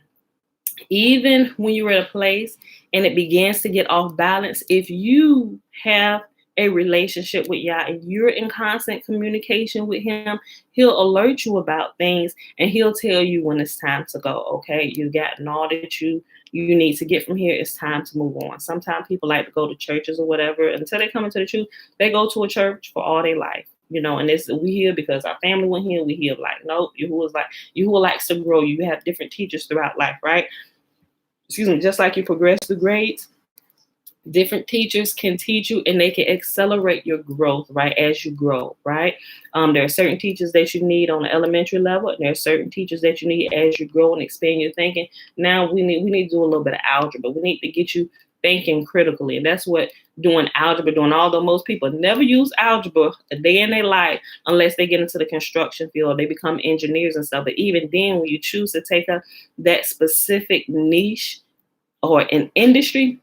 even when you're at a place and it begins to get off balance, if you have a relationship with Yah and you're in constant communication with him, he'll alert you about things and he'll tell you when it's time to go. Okay, you've gotten all that you need to get from here. It's time to move on. Sometimes people like to go to churches or whatever until they come into the truth. They go to a church for all their life, and this we hear because our family went here. We hear like, nope, Yahuwah likes to grow. You have different teachers throughout life, right? Excuse me, just like you progress through grades, different teachers can teach you and they can accelerate your growth, right, as you grow, right? There are certain teachers that you need on the elementary level, and there are certain teachers that you need as you grow and expand your thinking. Now we need to do a little bit of algebra. We need to get you thinking critically, and that's what doing algebra doing. Although most people never use algebra a day in their life unless they get into the construction field, they become engineers and stuff. But even then, when you choose to take up that specific niche or an industry,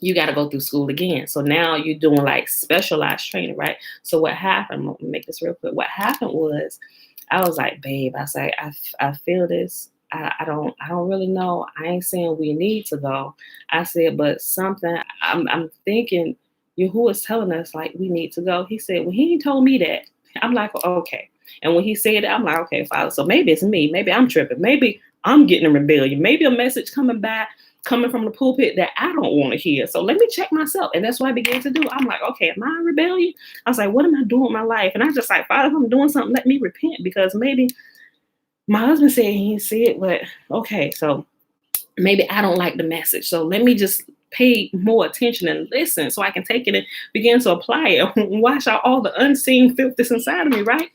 you got to go through school again. So now you're doing like specialized training, right? So what happened, I'm going to make this real quick. What happened was I was like, babe, I say, I feel this. I don't really know. I ain't saying we need to go. I said, but something I'm thinking Yahuwah is telling us like we need to go. He said, well, he ain't told me that. I'm like, okay. And when he said that, I'm like, okay, Father. So maybe it's me. Maybe I'm tripping. Maybe I'm getting a rebellion. Maybe a message coming from the pulpit that I don't want to hear. So let me check myself. And that's what I began to do. I'm like, okay, am I in rebellion? I was like, what am I doing with my life? And I just like, Father, if I'm doing something, let me repent, because maybe my husband said he said, but okay. So maybe I don't like the message. So let me just pay more attention and listen so I can take it and begin to apply it and wash out all the unseen filth that's inside of me, right?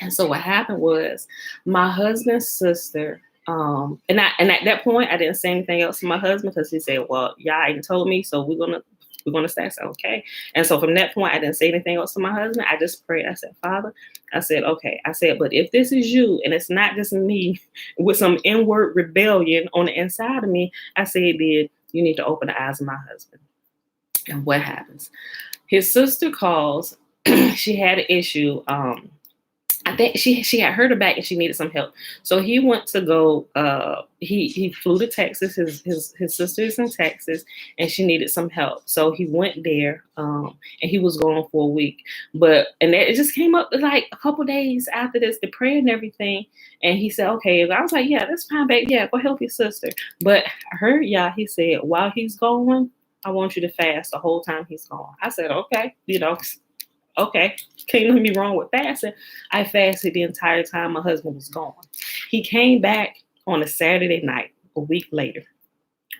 And so what happened was my husband's sister, and at that point I didn't say anything else to my husband because he said, "Well, y'all ain't told me, so we're gonna stay." I said, "Okay." And so from that point, I didn't say anything else to my husband. I just prayed. I said, "Father," I said, "Okay." I said, "But if this is you, and it's not just me with some inward rebellion on the inside of me," I said, "then you need to open the eyes of my husband." And what happens? His sister calls. She had an issue. I think she had hurt her back and she needed some help. So he went to go. He flew to Texas. His sister is in Texas, and she needed some help. So he went there, and he was gone for a week. And it just came up like a couple days after this, the prayer and everything. And he said, "Okay." I was like, "Yeah, that's fine, babe. Yeah, go help your sister." But I heard y'all. He said, "While he's gone, I want you to fast the whole time he's gone." I said, "Okay, okay, can't let me wrong with fasting." I fasted the entire time my husband was gone. He came back on a Saturday night, a week later.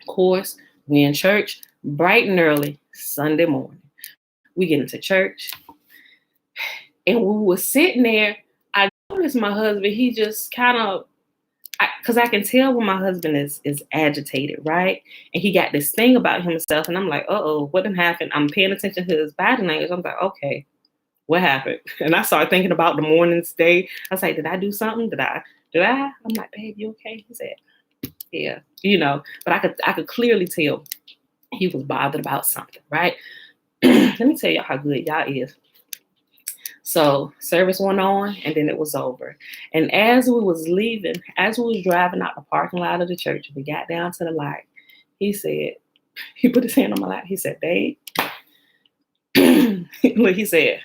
Of course, we in church bright and early Sunday morning. We get into church, and we were sitting there. I noticed my husband. He just kind of, because I can tell when my husband is agitated, right? And he got this thing about himself, and I'm like, "Uh-oh, what done happened?" I'm paying attention to his body language. I'm like, "Okay, what happened?" And I started thinking about the morning's day. I was like, "Did I do something? Did I? I'm like, "Babe, you okay?" He said, "Yeah." But I could clearly tell he was bothered about something, right? Let me tell y'all how good y'all is. So service went on and then it was over. And as we was leaving, as we was driving out the parking lot of the church, we got down to the light. He said, he put his hand on my lap. He said, "Babe." Look, he said,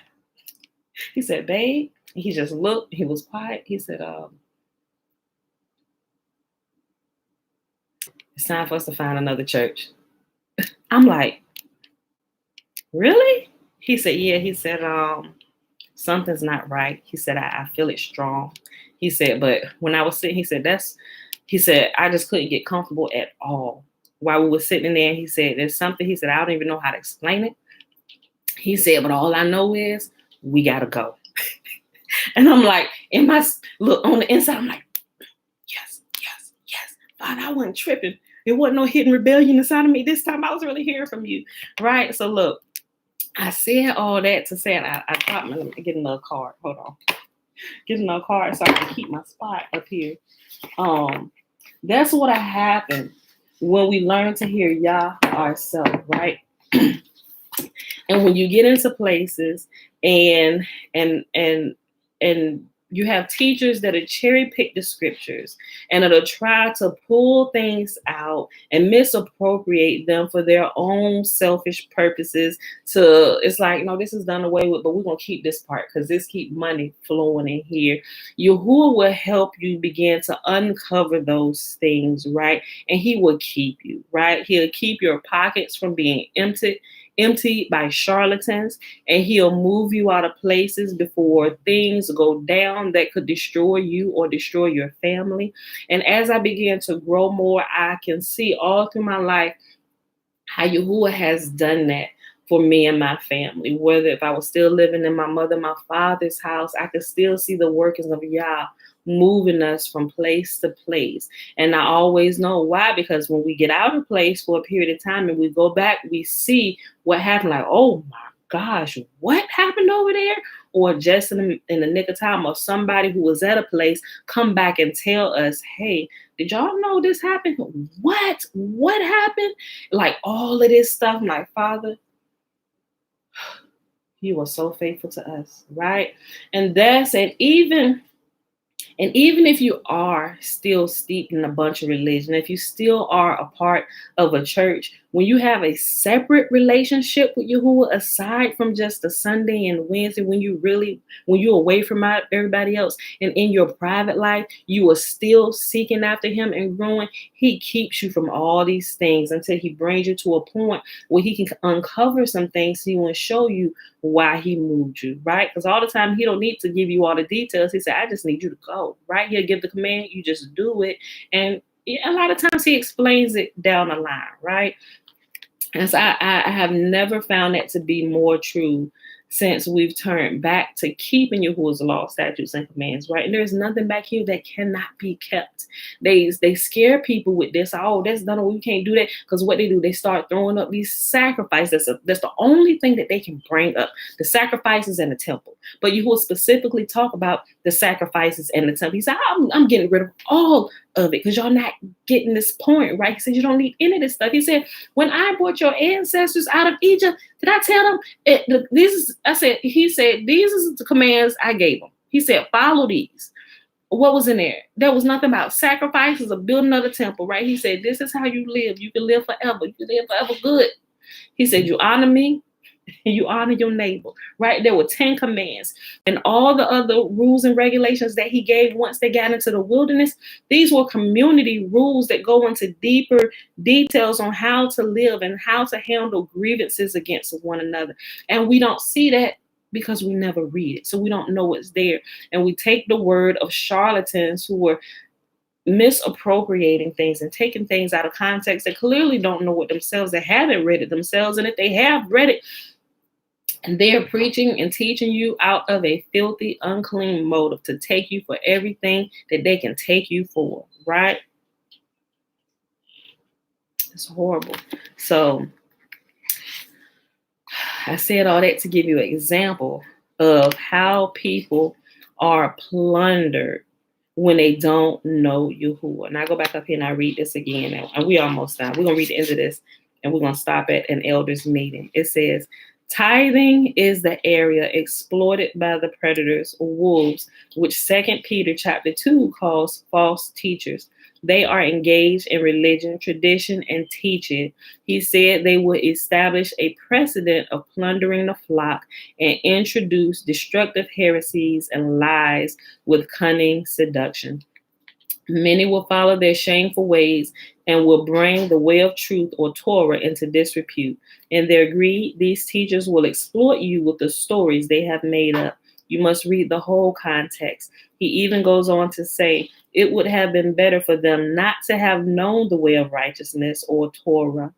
"Babe." He just looked, he was quiet. He said, "It's time for us to find another church." I'm like, "Really?" He said, "Yeah." He said, "Something's not right." He said, I feel it strong." He said, "But when I was sitting," he said, "I just couldn't get comfortable at all." While we were sitting there, he said, "There's something," he said, "I don't even know how to explain it." He said, "But all I know is we got to go." And I'm like, look, on the inside, I'm like, "Yes, yes, yes." Father, I wasn't tripping. There wasn't no hidden rebellion inside of me. This time I was really hearing from you. Right? So look, I said all that to say, I thought, let me get another card. Hold on. Get another card so I can keep my spot up here. That's what happened when we learn to hear Yah ourselves, right? And when you get into places and you have teachers that are cherry pick the scriptures and that'll try to pull things out and misappropriate them for their own selfish purposes. It's like, "No, this is done away with, but we're gonna keep this part because this keep money flowing in here." Yahuwah will help you begin to uncover those things, right? And he will keep you, right? He'll keep your pockets from being emptied by charlatans, and he'll move you out of places before things go down that could destroy you or destroy your family. And as I begin to grow more, I can see all through my life how Yahuwah has done that for me and my family. Whether if I was still living in my mother, my father's house, I could still see the workings of Yah moving us from place to place. And I always know why, because when we get out of place for a period of time and we go back, we see what happened. Like, "Oh my gosh, what happened over there?" Or just in the nick of time, or somebody who was at a place come back and tell us, "Hey, did y'all know this happened?" What happened? Like all of this stuff. I'm like, "Father, you are so faithful to us," right? And even if you are still steeped in a bunch of religion, if you still are a part of a church, when you have a separate relationship with Yahuwah, aside from just the Sunday and Wednesday, when you're away from everybody else, and in your private life, you are still seeking after him and growing, he keeps you from all these things until he brings you to a point where he can uncover some things. He will show you why he moved you, right? Because all the time he don't need to give you all the details. He said, "I just need you to go," right? He'll give the command, you just do it, and a lot of times he explains it down the line, right? And so I have never found that to be more true since we've turned back to keeping Yahuwah's law, statutes, and commands, right? And there's nothing back here that cannot be kept. They scare people with this. Oh, that's done. We can't do that. Because what they do, they start throwing up these sacrifices. That's the only thing that they can bring up, the sacrifices and the temple. But Yahuwah specifically talk about the sacrifices and the temple. He said, I'm getting rid of all of it because y'all not getting this point, right? He said, you don't need any of this stuff. He said, when I brought your ancestors out of Egypt, did I tell them he said, these are the commands I gave them. He said, follow these. What was in there? There was nothing about sacrifices or building another temple, right? He said, this is how you live. You can live forever. You can live forever good. He said, you honor me and you honor your neighbor, right? There were 10 commands and all the other rules and regulations that he gave once they got into the wilderness. These were community rules that go into deeper details on how to live and how to handle grievances against one another. And we don't see that because we never read it. So we don't know what's there. And we take the word of charlatans who were misappropriating things and taking things out of context that clearly don't know it themselves, that haven't read it themselves. And if they have read it, and they are preaching and teaching you out of a filthy, unclean motive to take you for everything that they can take you for, right? It's horrible. So I said all that to give you an example of how people are plundered when they don't know Yahuwah. And I go back up here and I read this again. And we almost done. We're going to read the end of this and we're going to stop at an elders meeting. It says, tithing is the area exploited by the predators or wolves, which 2 Peter chapter 2 calls false teachers. They are engaged in religion, tradition, and teaching. He said they would establish a precedent of plundering the flock and introduce destructive heresies and lies with cunning seduction. Many will follow their shameful ways and will bring the way of truth or Torah into disrepute. In their greed, these teachers will exploit you with the stories they have made up. You must read the whole context. He even goes on to say, it would have been better for them not to have known the way of righteousness or Torah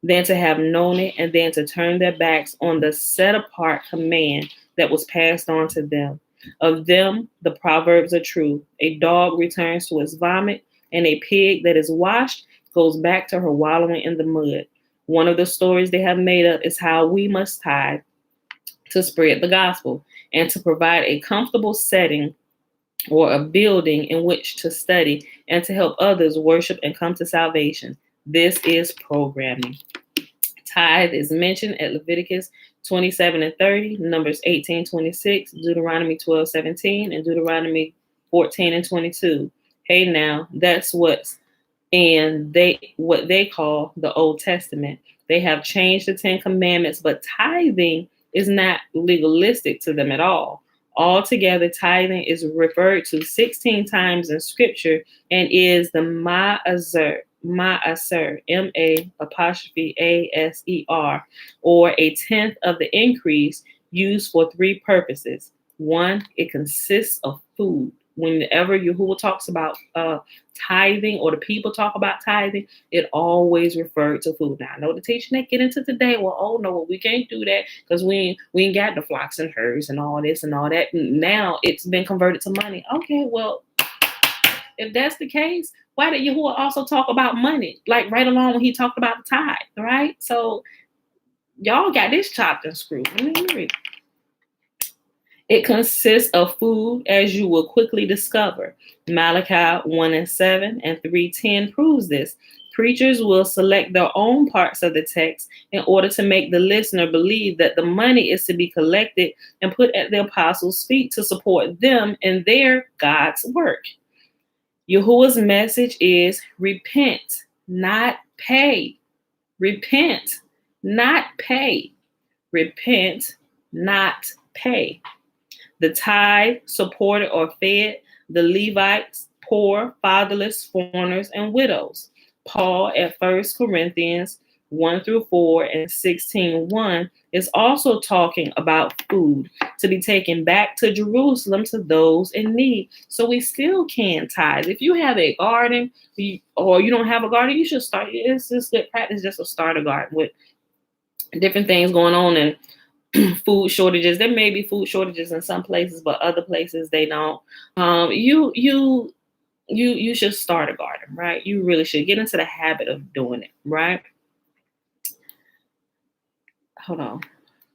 than to have known it and then to turn their backs on the set-apart command that was passed on to them. Of them, the proverbs are true. A dog returns to its vomit, and a pig that is washed goes back to her wallowing in the mud. One of the stories they have made up is how we must tithe to spread the gospel and to provide a comfortable setting or a building in which to study and to help others worship and come to salvation. This is programming. Tithe is mentioned at Leviticus 27 and 30, Numbers 18:26, Deuteronomy 12:17, and Deuteronomy 14 and 22. Hey, now that's what they call the Old Testament. They have changed the 10 Commandments, but tithing is not legalistic to them at all. Altogether, tithing is referred to 16 times in Scripture and is the ma'aser, M-A'-A-S-E-R, or a tenth of the increase used for 3 purposes. 1, it consists of food. Whenever Yahuwah talks about tithing or the people talk about tithing, it always referred to food. Now, I know the teaching they get into today, well, oh no, we can't do that because we ain't got the flocks and herds and all this and all that. Now it's been converted to money. Okay, well, if that's the case, why did Yahuwah also talk about money? Like right along when he talked about the tithe, right? So y'all got this chopped and screwed. Let me read it. It consists of food, as you will quickly discover. Malachi 1 and 7 and 3:10 proves this. Preachers will select their own parts of the text in order to make the listener believe that the money is to be collected and put at the apostles' feet to support them in their God's work. Yahuwah's message is repent, not pay. Repent, not pay. Repent, not pay. The tithe supported or fed the Levites, poor, fatherless, foreigners, and widows. Paul at 1 Corinthians 1-4, and 16:1 is also talking about food to be taken back to Jerusalem to those in need. So we still can tithe. If you have a garden or you don't have a garden, you should start. It's just good practice just to start a garden with different things going on and food shortages. There may be food shortages in some places, but other places they don't. You should start a garden, right? You really should get into the habit of doing it, right? Hold on.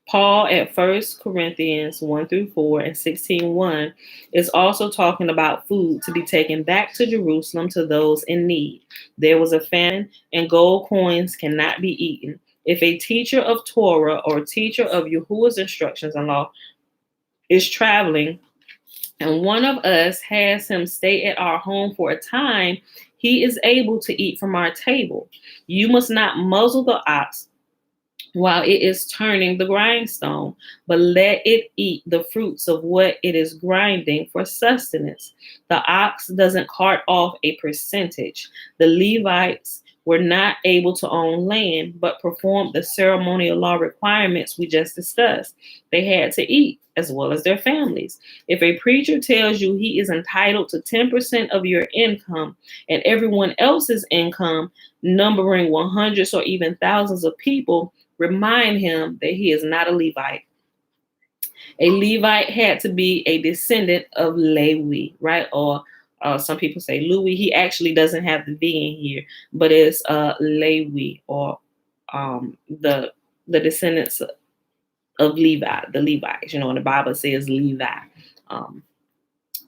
Paul at 1 Corinthians 1-4 and 16:1 is also talking about food to be taken back to Jerusalem to those in need. There was a famine, and gold coins cannot be eaten. If a teacher of Torah or teacher of Yahuwah's instructions and law is traveling, and one of us has him stay at our home for a time, he is able to eat from our table. You must not muzzle the ox while it is turning the grindstone, but let it eat the fruits of what it is grinding for sustenance. The ox doesn't cart off a percentage. The Levites were not able to own land, but performed the ceremonial law requirements we just discussed. They had to eat, as well as their families. If a preacher tells you he is entitled to 10% of your income and everyone else's income, numbering hundreds or even thousands of people, remind him that he is not a Levite. A Levite had to be a descendant of Lewi, right? Or some people say Louis. He actually doesn't have the V in here, but it's Lewi, or the descendants of Levi, the Levites. You know, when the Bible says Levi.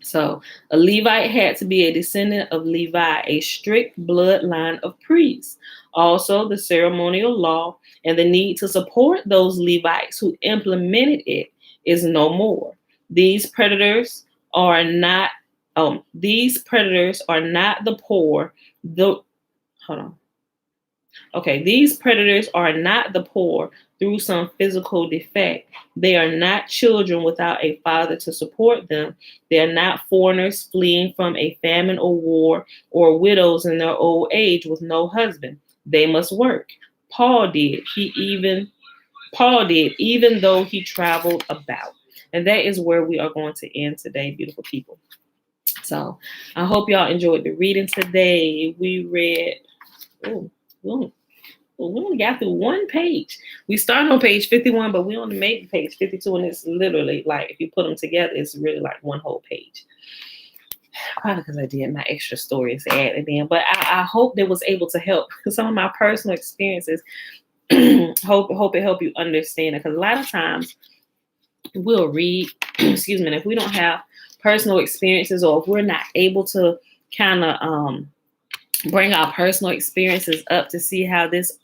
So a Levite had to be a descendant of Levi, a strict bloodline of priests. Also, the ceremonial law and the need to support those Levites who implemented it is no more. These predators are not the poor. These predators are not the poor through some physical defect. They are not children without a father to support them. They are not foreigners fleeing from a famine or war, or widows in their old age with no husband. They must work. Paul did, even though he traveled about. And that is where we are going to end today, beautiful people. So I hope y'all enjoyed the reading today. We read, we only got through one page. We started on page 51, but we only made page 52, and it's literally like, if you put them together, it's really like one whole page. Probably because I did my extra stories added in, but I hope that was able to help some of my personal experiences. hope it helped you understand it, because a lot of times we'll read, excuse me, and if we don't have personal experiences, or if we're not able to kind of bring our personal experiences up to see how this,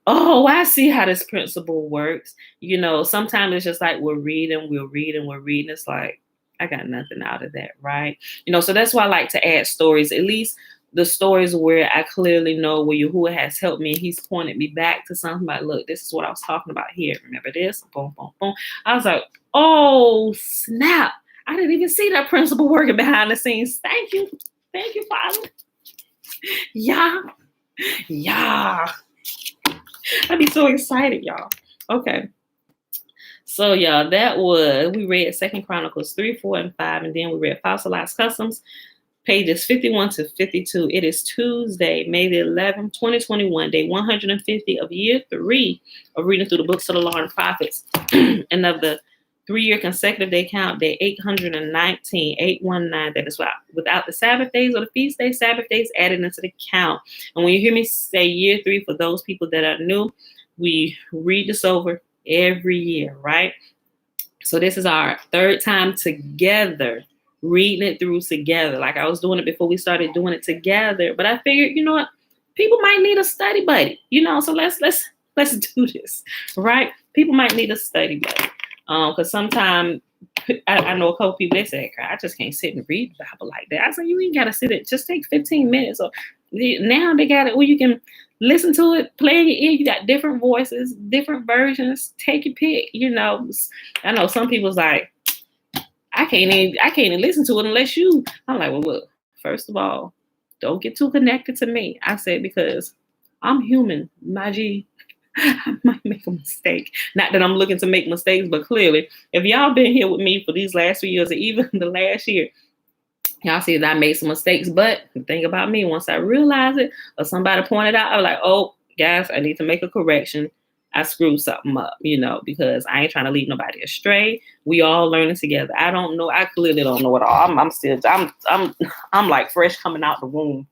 I see how this principle works. You know, sometimes it's just like we'll read. It's like, I got nothing out of that, right? You know, so that's why I like to add stories, at least the stories where I clearly know where Yahuwah has helped me. He's pointed me back to something like, look, this is what I was talking about here. Remember this? Boom, boom, boom. I was like, oh, snap. I didn't even see that principle working behind the scenes. Thank you. Thank you, Father. Yeah. I'd be so excited, y'all. Okay. So, y'all, we read 2 Chronicles 3, 4, and 5, and then we read Fossilized Customs, pages 51 to 52. It is Tuesday, May the 11th, 2021, day 150 of year 3 of reading through the books of the Law and Prophets, and of the 3-year consecutive day count, day 819, that is without the Sabbath days or the feast days, Sabbath days added into the count. And when you hear me say year 3, for those people that are new, we read this over every year, right? So this is our 3rd time together, reading it through together. Like I was doing it before we started doing it together, but I figured, you know what, people might need a study buddy, you know, so let's do this, right? People might need a study buddy. Because sometimes I know a couple people, they say, I just can't sit and read the Bible like that. I said, you ain't got to sit it. Just take 15 minutes. So now they got it where you can listen to it, play in your ear. You got different voices, different versions. Take your pick. You know, I know some people's like, I can't even listen to it unless you. I'm like, well, look, first of all, don't get too connected to me. I said, because I'm human, my G. I might make a mistake. Not that I'm looking to make mistakes, but clearly, if y'all been here with me for these last 3 years, or even the last year, y'all see that I made some mistakes. But the thing about me, once I realize it or somebody pointed out, I was like, oh, guys, I need to make a correction. I screwed something up, because I ain't trying to lead nobody astray. We all learning together. I don't know. I clearly don't know it all. I'm like fresh coming out the womb.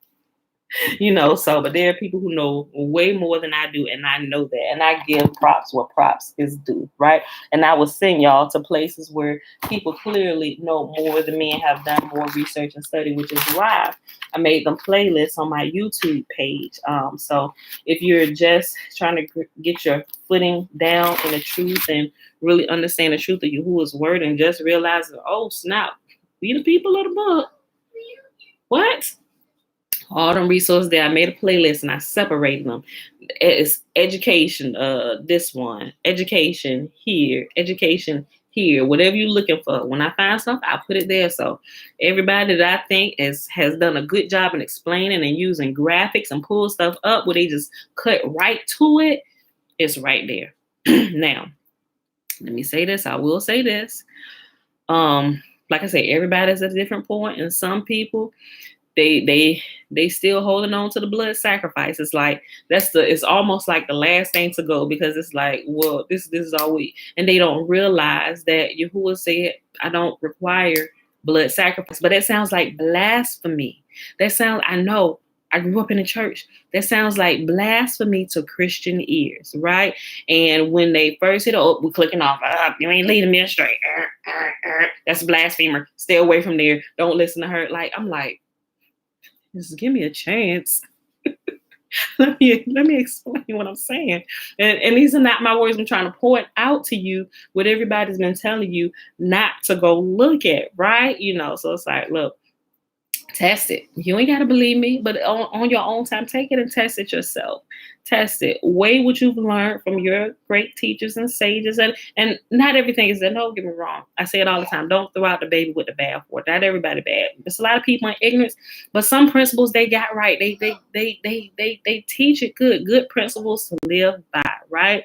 But there are people who know way more than I do, and I know that, and I give props where props is due, right? And I will send y'all to places where people clearly know more than me and have done more research and study, which is why I made them playlists on my YouTube page. So if you're just trying to get your footing down in the truth and really understand the truth of Yahuwah's word, and just realize, oh snap, we the people of the book. What? All them resources there. I made a playlist and I separated them. It's education, this one, education here, whatever you're looking for. When I find something, I put it there. So everybody that I think has done a good job in explaining and using graphics and pull stuff up where they just cut right to it, it's right there. Now, let me say this. I will say this. Like I say, everybody's at a different point, and some people, they still holding on to the blood sacrifice. It's like it's almost like the last thing to go, because it's like, well, this is all we, and they don't realize that Yahuwah said, I don't require blood sacrifice. But that sounds like blasphemy. I know I grew up in a church. That sounds like blasphemy to Christian ears, right? And when they first hit, oh, we're clicking off. You ain't leading me astray. That's a blasphemer. Stay away from there. Don't listen to her. Like, I'm like, just give me a chance. let me explain what I'm saying. And these are not my words. I'm trying to point out to you what everybody's been telling you not to go look at, right? So it's like, look, test it. You ain't got to believe me, but on your own time, take it and test it yourself. Test it. Weigh what you've learned from your great teachers and sages. And not everything is there. Don't get me wrong. I say it all the time. Don't throw out the baby with the bathwater. Not everybody bad. There's a lot of people in ignorance, but some principles they got right. They teach it good. Good principles to live by, right?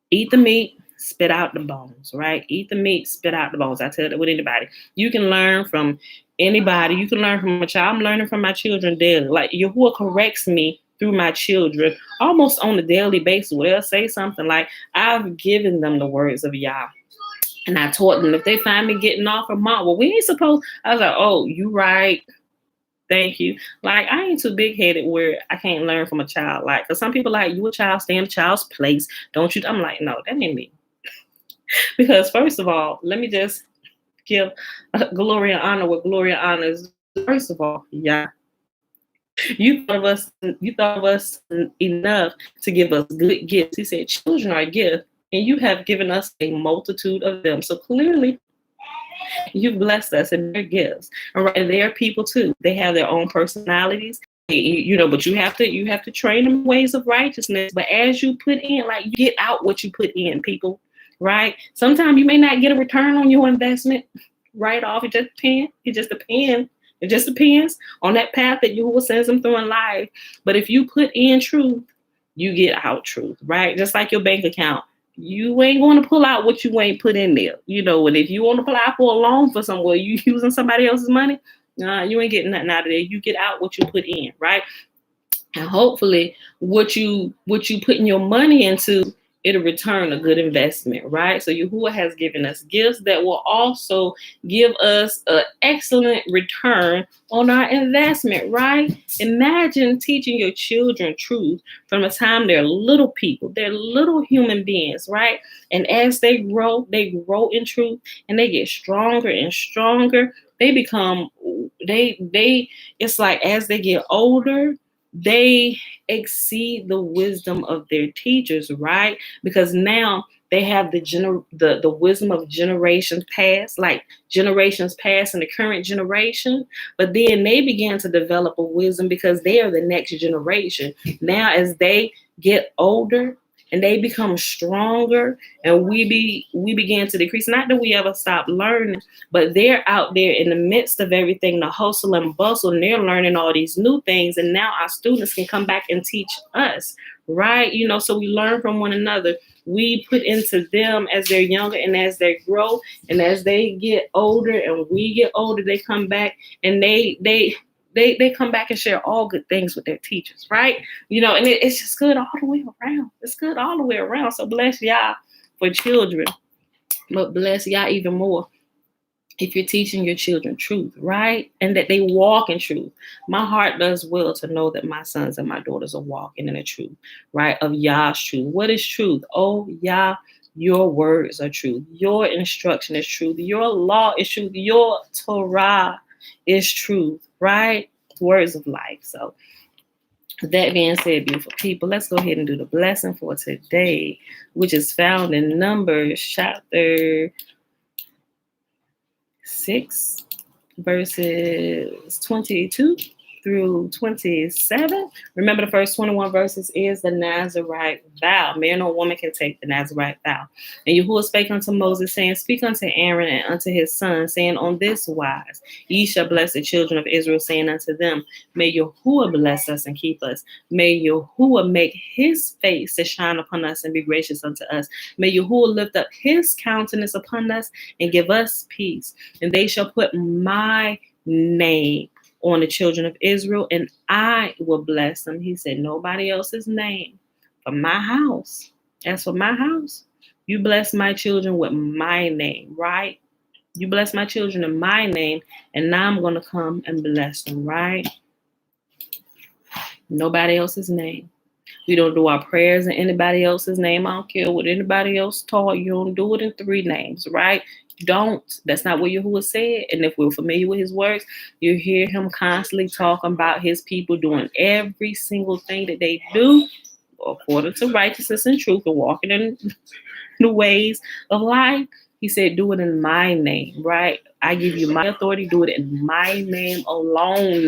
Eat the meat, spit out the bones, right? Eat the meat, spit out the bones. I tell that with anybody. You can learn from anybody. You can learn from a child. I'm learning from my children daily. Like, Yahuwah corrects me through my children almost on a daily basis. They'll say something like, I've given them the words of Yah. And I taught them, if they find me getting off of mom, well, we ain't supposed. I was like, oh, you right. Thank you. Like, I ain't too big-headed where I can't learn from a child. Like, because some people like, you a child, stay in a child's place. Don't you? I'm like, no, that ain't me. Because first of all, let me just give glory and honor what glory and honor is. First of all, yeah, you thought of us enough to give us good gifts. He said, children are a gift, and you have given us a multitude of them. So clearly, you've blessed us in their gifts. All right, and they are people too. They have their own personalities. But you have to train them in ways of righteousness. But as you put in, like, you get out what you put in, people. Right? Sometimes you may not get a return on your investment right off. It just depends on that path that Yahuwah sends them through in life. But if you put in truth, you get out truth, right? Just like your bank account. You ain't going to pull out what you ain't put in there. And if you want to apply for a loan for somewhere, you using somebody else's money, you ain't getting nothing out of there. You get out what you put in, right? And hopefully what you putting your money into, it'll return a good investment, right? So Yahuwah has given us gifts that will also give us an excellent return on our investment, right? Imagine teaching your children truth from the time they're little people, they're little human beings, right? And as they grow in truth, and they get stronger and stronger. It's like as they get older, they exceed the wisdom of their teachers, right? Because now they have the wisdom of generations past, like generations past in the current generation. But then they begin to develop a wisdom because they are the next generation. Now, as they get older, and they become stronger, and we begin to decrease. Not that we ever stop learning, but they're out there in the midst of everything, the hustle and bustle, and they're learning all these new things. And now our students can come back and teach us, right? So we learn from one another. We put into them as they're younger, and as they grow, and as they get older and we get older, they come back and they come back and share all good things with their teachers, right? And it's just good all the way around. It's good all the way around. So bless y'all for children, but bless y'all even more if you're teaching your children truth, right? And that they walk in truth. My heart does well to know that my sons and my daughters are walking in the truth, right? Of Yah's truth. What is truth? Oh, Yah, your words are truth. Your instruction is truth. Your law is truth. Your Torah is truth, right? Words of life. So that being said, beautiful people, let's go ahead and do the blessing for today, which is found in Numbers chapter 6, verses 22 through 27. Remember, the first 21 verses is the Nazarite vow. Man or woman can take the Nazarite vow. And Yahuwah spake unto Moses, saying, Speak unto Aaron and unto his sons, saying, On this wise ye shall bless the children of Israel, saying unto them, May Yahuwah bless us and keep us. May Yahuwah make his face to shine upon us and be gracious unto us. May Yahuwah lift up his countenance upon us and give us peace. And they shall put my name on the children of Israel, and I will bless them. He said, nobody else's name. For my house. As for my house, you bless my children with my name, right? You bless my children in my name, and now I'm going to come and bless them, right? Nobody else's name. We don't do our prayers in anybody else's name. I don't care what anybody else taught. You don't do it in 3 names, right? Don't. That's not what Yahuwah said. And if we're familiar with his words, you hear him constantly talking about his people doing every single thing that they do according to righteousness and truth and walking in the ways of life. He said, do it in my name, right? I give you my authority. Do it in my name alone.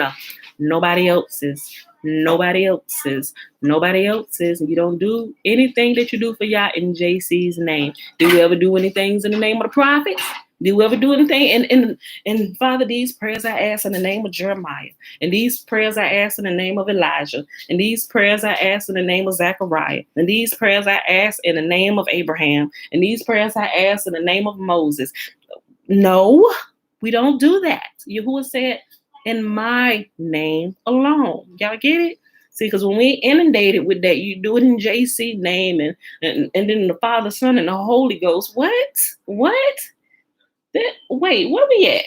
Nobody else's. Nobody else's. Nobody else's. You don't do anything that you do for Yah in JC's name. Do you ever do anything in the name of the prophets? Do you ever do anything? And Father, these prayers I ask in the name of Jeremiah. And these prayers I ask in the name of Elijah. And these prayers I ask in the name of Zechariah. And these prayers I ask in the name of Abraham. And these prayers I ask in the name of Moses. No, we don't do that. Yahuwah said, in my name alone. Y'all get it? See, because when we inundated with that, you do it in JC name and then the Father, Son, and the Holy Ghost. What? Wait, where we at?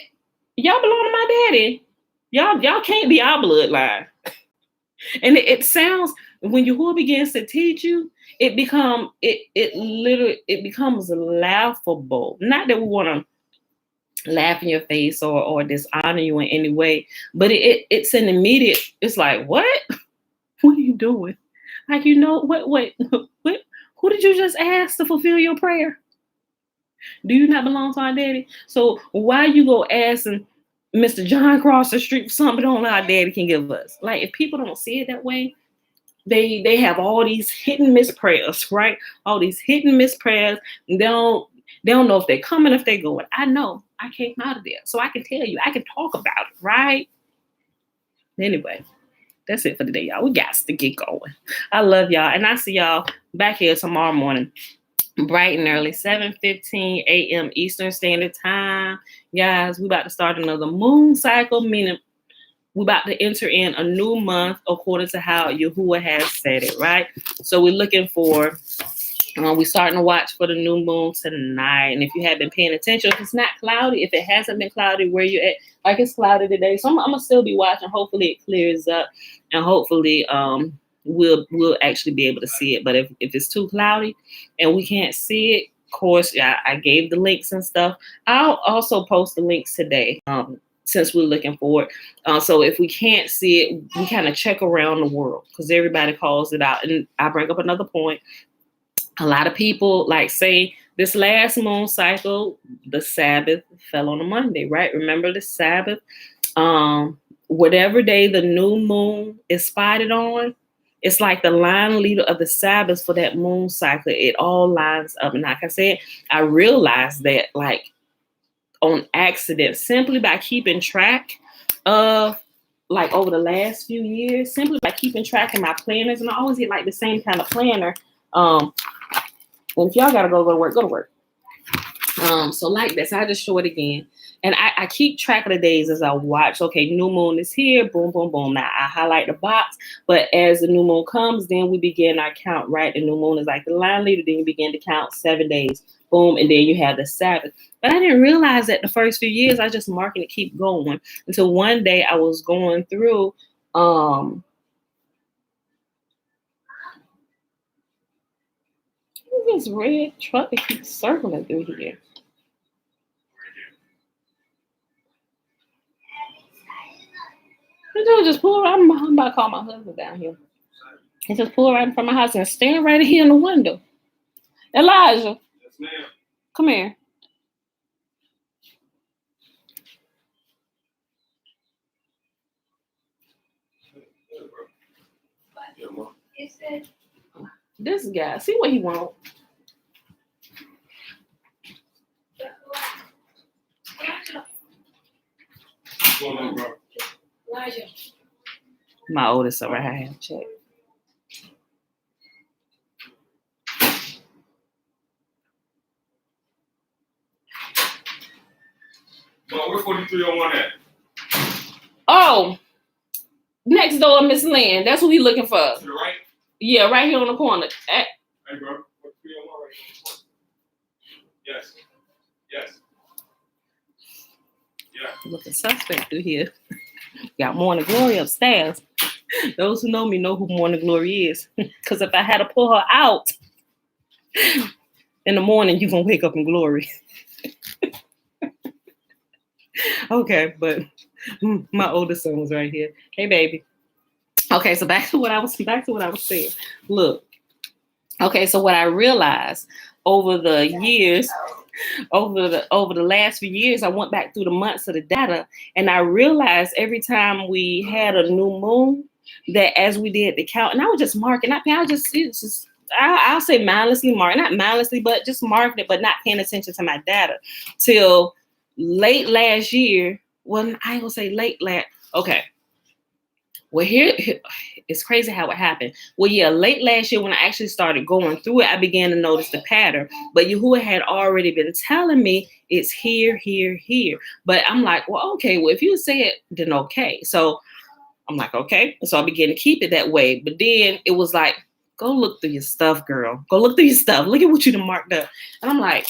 Y'all belong to my daddy. Y'all can't be our bloodline. And it sounds, when Yahuwah begins to teach you, it becomes laughable. Not that we want to laugh in your face or dishonor you in any way, but it's an immediate, it's like, what are you doing? Like, what, who did you just ask to fulfill your prayer? Do you not belong to our daddy? So why you go asking Mr. John across the street for something only our daddy can give us? Like, if people don't see it that way, they have all these hit and miss prayers, right? All these hit and miss prayers. They don't know if they're coming, if they're going. I know. I came out of there. So I can tell you. I can talk about it, right? Anyway, that's it for today, y'all. We got to get going. I love y'all. And I see y'all back here tomorrow morning, bright and early, 7:15 a.m. Eastern Standard Time. Guys, we about to start another moon cycle, meaning we're about to enter in a new month according to how Yahuwah has said it, right? So we're looking for, we're starting to watch for the new moon tonight. And if you have been paying attention, if it's not cloudy, if it hasn't been cloudy where you're at, like it's cloudy today. So I'm going to still be watching. Hopefully it clears up and hopefully we'll actually be able to see it. But if it's too cloudy and we can't see it, of course, I gave the links and stuff. I'll also post the links today. Since we're looking for it. So if we can't see it, we kind of check around the world because everybody calls it out. And I bring up another point. A lot of people, like, say this last moon cycle, the Sabbath fell on a Monday, right? Remember the Sabbath? Whatever day the new moon is spotted on, It's like the line leader of the Sabbath for that moon cycle. It all lines up. And like I said, I realized that like on accident, simply by keeping track of like over the last few years, simply by keeping track of my planners. And I always get like the same kind of planner. And if y'all gotta go to work, go to work. So like this, I just show it again. And I keep track of the days as I watch. Okay, new moon is here. Boom, boom, boom. Now I highlight the box. But as the new moon comes, then we begin our count, right? The new moon is like the line leader. Then you begin to count 7 days. Boom. And then you have the Sabbath. But I didn't realize that the first few years, I just marked it, keep going. Until one day I was going through, this red truck that keeps circling through here. Just pull right. I'm about to call my husband down here. He just pull right in front of my house and stand right here in the window. Elijah, yes, ma'am. Come here. This guy, see what he wants. My oldest son, right here, I have to check. Well, where 4301 at? Oh, next door, Miss Lynn. That's what we looking for. To the right? Yeah, right here on the corner. Hey, bro. 4301 right here on the corner. Yes. Yes. Yeah. Looking suspect through here. Got Morning Glory upstairs. Those who know me know who Morning Glory is. Because if I had to pull her out in the morning, you're going to wake up in glory. Okay, but my oldest son was right here. Hey, baby. Okay, so back to what I was saying. Look. Okay, so what I realized over the years, over the last few years, I went back through the months of the data, and I realized every time we had a new moon, that as we did the count, and I was just marking. I'll say mindlessly marking, not mindlessly, but just marking it, but not paying attention to my data till late last year. Well, I ain't gonna say late last. Okay. Well, here it's crazy how it happened. Well, yeah, late last year when I actually started going through it, I began to notice the pattern. But Yahuwah had already been telling me it's here, here, here. But I'm like, well, okay, well, if you say it, then okay. So I'm like, okay. So I began to keep it that way. But then it was like, go look through your stuff, girl. Go look through your stuff. Look at what you done marked up. And I'm like,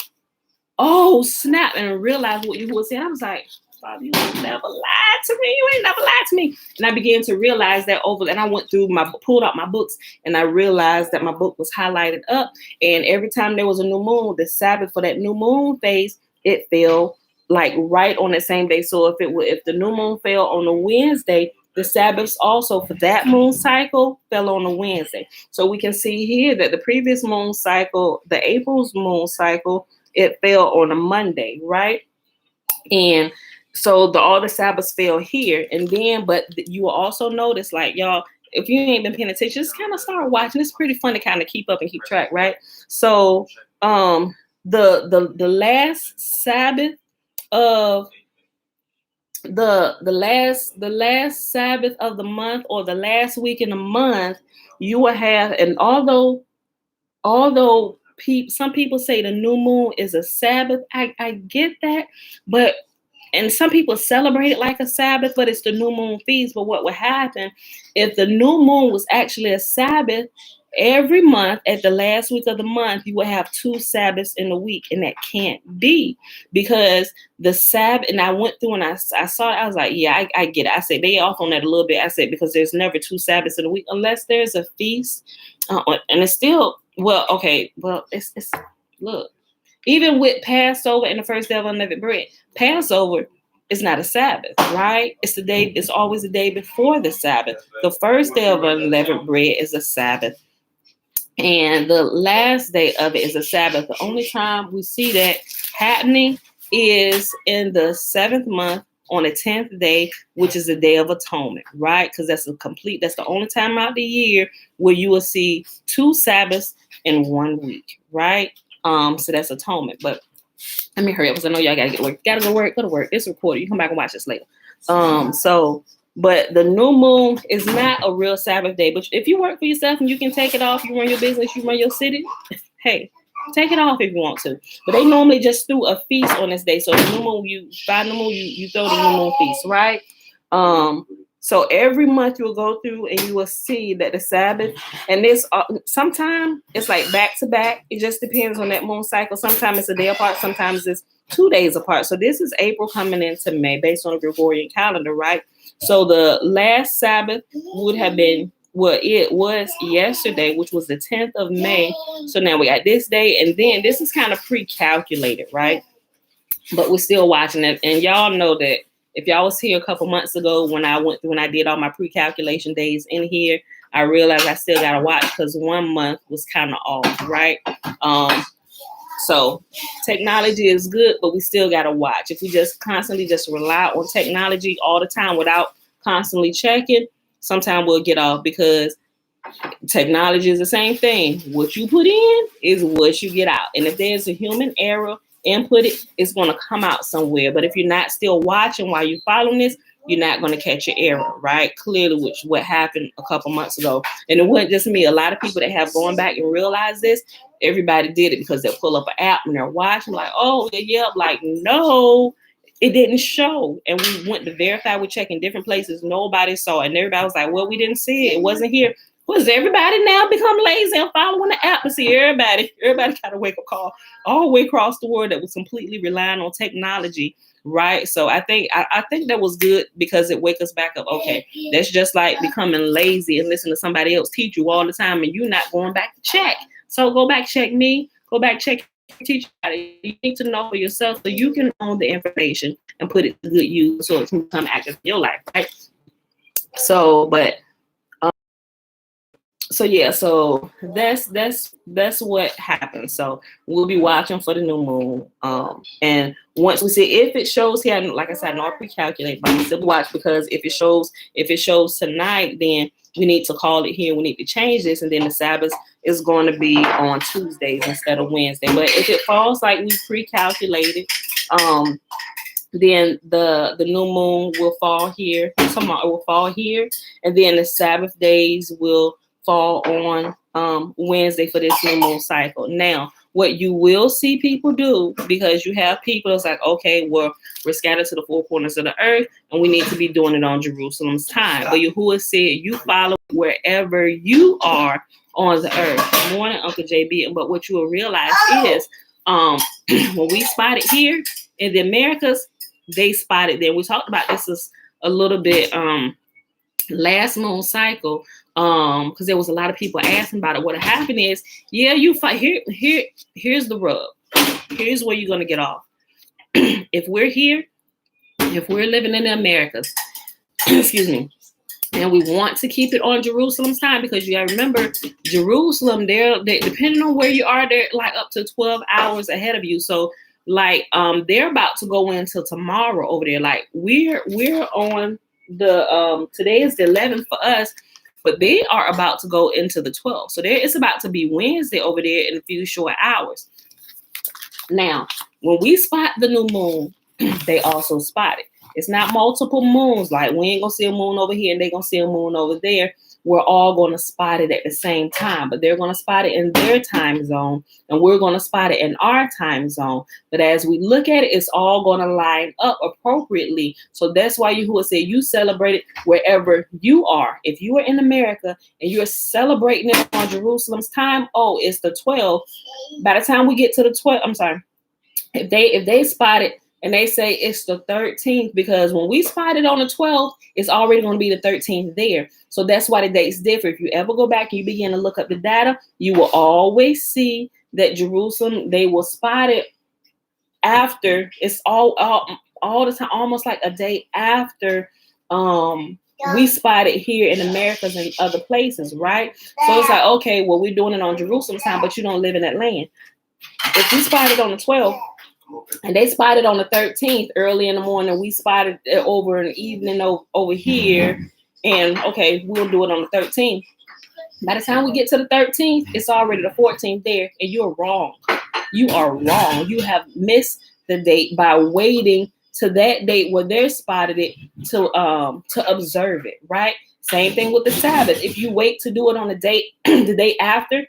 oh, snap. And I realized what Yahuwah said. I was like, you ain't never lied to me. You ain't never lied to me. And I began to realize that and I went through pulled out my books, and I realized that my book was highlighted up. And every time there was a new moon, the Sabbath for that new moon phase, it fell like right on the same day. So if the new moon fell on a Wednesday, the Sabbaths also for that moon cycle fell on a Wednesday. So we can see here that the previous moon cycle, the April's moon cycle, it fell on a Monday, right? And so all the Sabbaths fell here. And then, but you will also notice, like, y'all, if you ain't been paying attention, just kind of start watching. It's pretty fun to kind of keep up and keep track, right? So the last Sabbath of the last Sabbath of the month, or the last week in the month, you will have, and although some people say the new moon is a Sabbath, I get that, but and some people celebrate it like a Sabbath, but it's the new moon feast. But what would happen if the new moon was actually a Sabbath? Every month at the last week of the month, you would have 2 Sabbaths in a week, and that can't be, because the Sabbath, and I went through and I saw it, I was like, yeah, I get it. I said, they off on that a little bit. I said, because there's never 2 Sabbaths in a week unless there's a feast. And it's still, well, okay, well, it's look, even with Passover and the first day of unleavened bread, Passover is not a Sabbath, right? It's always the day before the Sabbath. The first day of unleavened bread is a Sabbath, and the last day of it is a Sabbath. The only time we see that happening is in the 7th month on the 10th day, which is the Day of Atonement, right? Because that's the only time out the year where you will see 2 Sabbaths in 1 week, right? So that's atonement. But let me hurry up because I know y'all gotta get to work. Gotta go to work. It's recorded. You come back and watch this later. But the new moon is not a real Sabbath day. But if you work for yourself and you can take it off, you run your business, you run your city, hey, take it off if you want to. But they normally just do a feast on this day. So the new moon, you find the moon, you throw the new moon feast, right? So every month you'll go through and you will see that the Sabbath, and this sometimes it's like back to back. It just depends on that moon cycle. Sometimes it's a day apart. Sometimes it's 2 days apart. So this is April coming into May based on the Gregorian calendar, right? So the last Sabbath would have been, well, it was yesterday, which was the 10th of May. So now we got this day, and then this is kind of pre-calculated, right? But we're still watching it. And y'all know that if y'all was here a couple months ago when I did all my pre-calculation days in here, I realized I still gotta watch because 1 month was kind of off, right? So technology is good, but we still gotta watch. If we just constantly just rely on technology all the time without constantly checking, sometimes we'll get off because technology is the same thing. What you put in is what you get out. And if there's a human error input, it's going to come out somewhere. But if you're not still watching while you're following this, you're not going to catch your error, right? Clearly, which what happened a couple months ago. And it wasn't just me. A lot of people that have gone back and realized this, everybody did it because they'll pull up an app and they're watching like, oh, yeah, like, no, it didn't show. And we went to verify, we're checking different places. Nobody saw it. And everybody was like, well, we didn't see it. It wasn't here. Was everybody now become lazy and following the app? And see, everybody got a wake-up call all the way across the world that was completely relying on technology, right? So I think that was good because it wakes us back up. Okay, that's just like becoming lazy and listening to somebody else teach you all the time and you're not going back to check. So go back, check me, go back, check teach. You need to know for yourself so you can own the information and put it to good use so it can become active in your life, right? So, but so that's what happens. So we'll be watching for the new moon. And once we see if it shows here, like I said, not pre-calculate, but we still watch because if it shows tonight, then we need to call it here. We need to change this, and then the Sabbath is going to be on Tuesdays instead of Wednesday. But if it falls like we pre-calculated, then the new moon will fall here. Tomorrow it will fall here, and then the Sabbath days will fall on Wednesday for this new moon cycle. Now, what you will see people do, because you have people that's like, okay, well, we're scattered to the 4 corners of the earth, and we need to be doing it on Jerusalem's time. But Yahuwah said, you follow wherever you are on the earth. Good morning, Uncle JB. But what you will realize is, when we spotted here in the Americas, they spotted there. We talked about this a little bit last moon cycle, because there was a lot of people asking about it. What happened is, yeah, you fight here's the rub. Here's where you're gonna get off. If we're living in the Americas, excuse me, and we want to keep it on Jerusalem's time, because you gotta remember, Jerusalem, they depending on where you are, they're like up to 12 hours ahead of you. So like they're about to go into tomorrow over there. Like we're on the today is the 11th for us, but they are about to go into the 12th. So it's about to be Wednesday over there in a few short hours. Now, when we spot the new moon, they also spot it. It's not multiple moons. Like we ain't gonna see a moon over here and they gonna see a moon over there. We're all gonna spot it at the same time, but they're gonna spot it in their time zone, and we're gonna spot it in our time zone. But as we look at it, it's all gonna line up appropriately. So that's why Yahuwah said you celebrate it wherever you are. If you are in America and you're celebrating it on Jerusalem's time, oh, it's the 12th. By the time we get to the 12th, I'm sorry, if they spot it and they say it's the 13th, because when we spot it on the 12th, it's already going to be the 13th there. So that's why the dates differ. If you ever go back and you begin to look up the data, you will always see that Jerusalem, they will spot it after. It's all the time, almost like a day after we spot it here in Americas and other places, right? So it's like, okay, well, we're doing it on Jerusalem time, but you don't live in that land. If we spot it on the 12th, And they spotted on the 13th early in the morning. We spotted it over in the evening over here. And okay, we'll do it on the 13th. By the time we get to the 13th, it's already the 14th there, and you're wrong. You are wrong. You have missed the date by waiting to that date where they spotted it to observe it, right? Same thing with the Sabbath. If you wait to do it on the date the day after,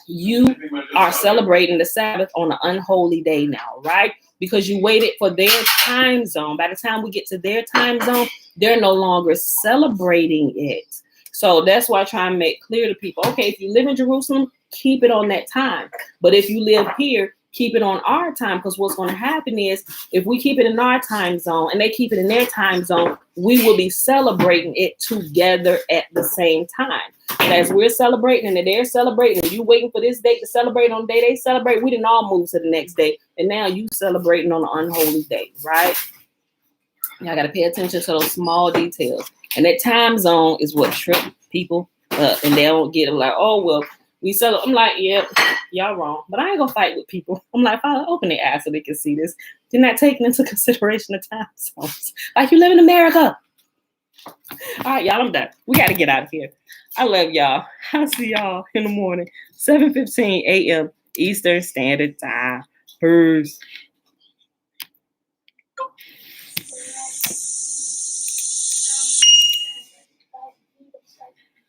you are celebrating the Sabbath on an unholy day now, right? Because you waited for their time zone. By the time we get to their time zone, they're no longer celebrating it. So that's why I try and make clear to people, okay, if you live in Jerusalem, keep it on that time. But if you live here, keep it on our time, because what's going to happen is if we keep it in our time zone and they keep it in their time zone, we will be celebrating it together at the same time. And as we're celebrating and they're celebrating, and you waiting for this date to celebrate on the day they celebrate, we didn't all move to the next day. And now you celebrating on an unholy day, right? Y'all got to pay attention to those small details. And that time zone is what trips people up, and they don't get it like, oh, well, we sell. I'm like, yeah, y'all wrong. But I ain't going to fight with people. I'm like, Father, open their eyes so they can see this. They're not taking into consideration the time zones. Like, you live in America. All right, y'all, I'm done. We got to get out of here. I love y'all. I'll see y'all in the morning, 7:15 a.m. Eastern Standard Time. Peace.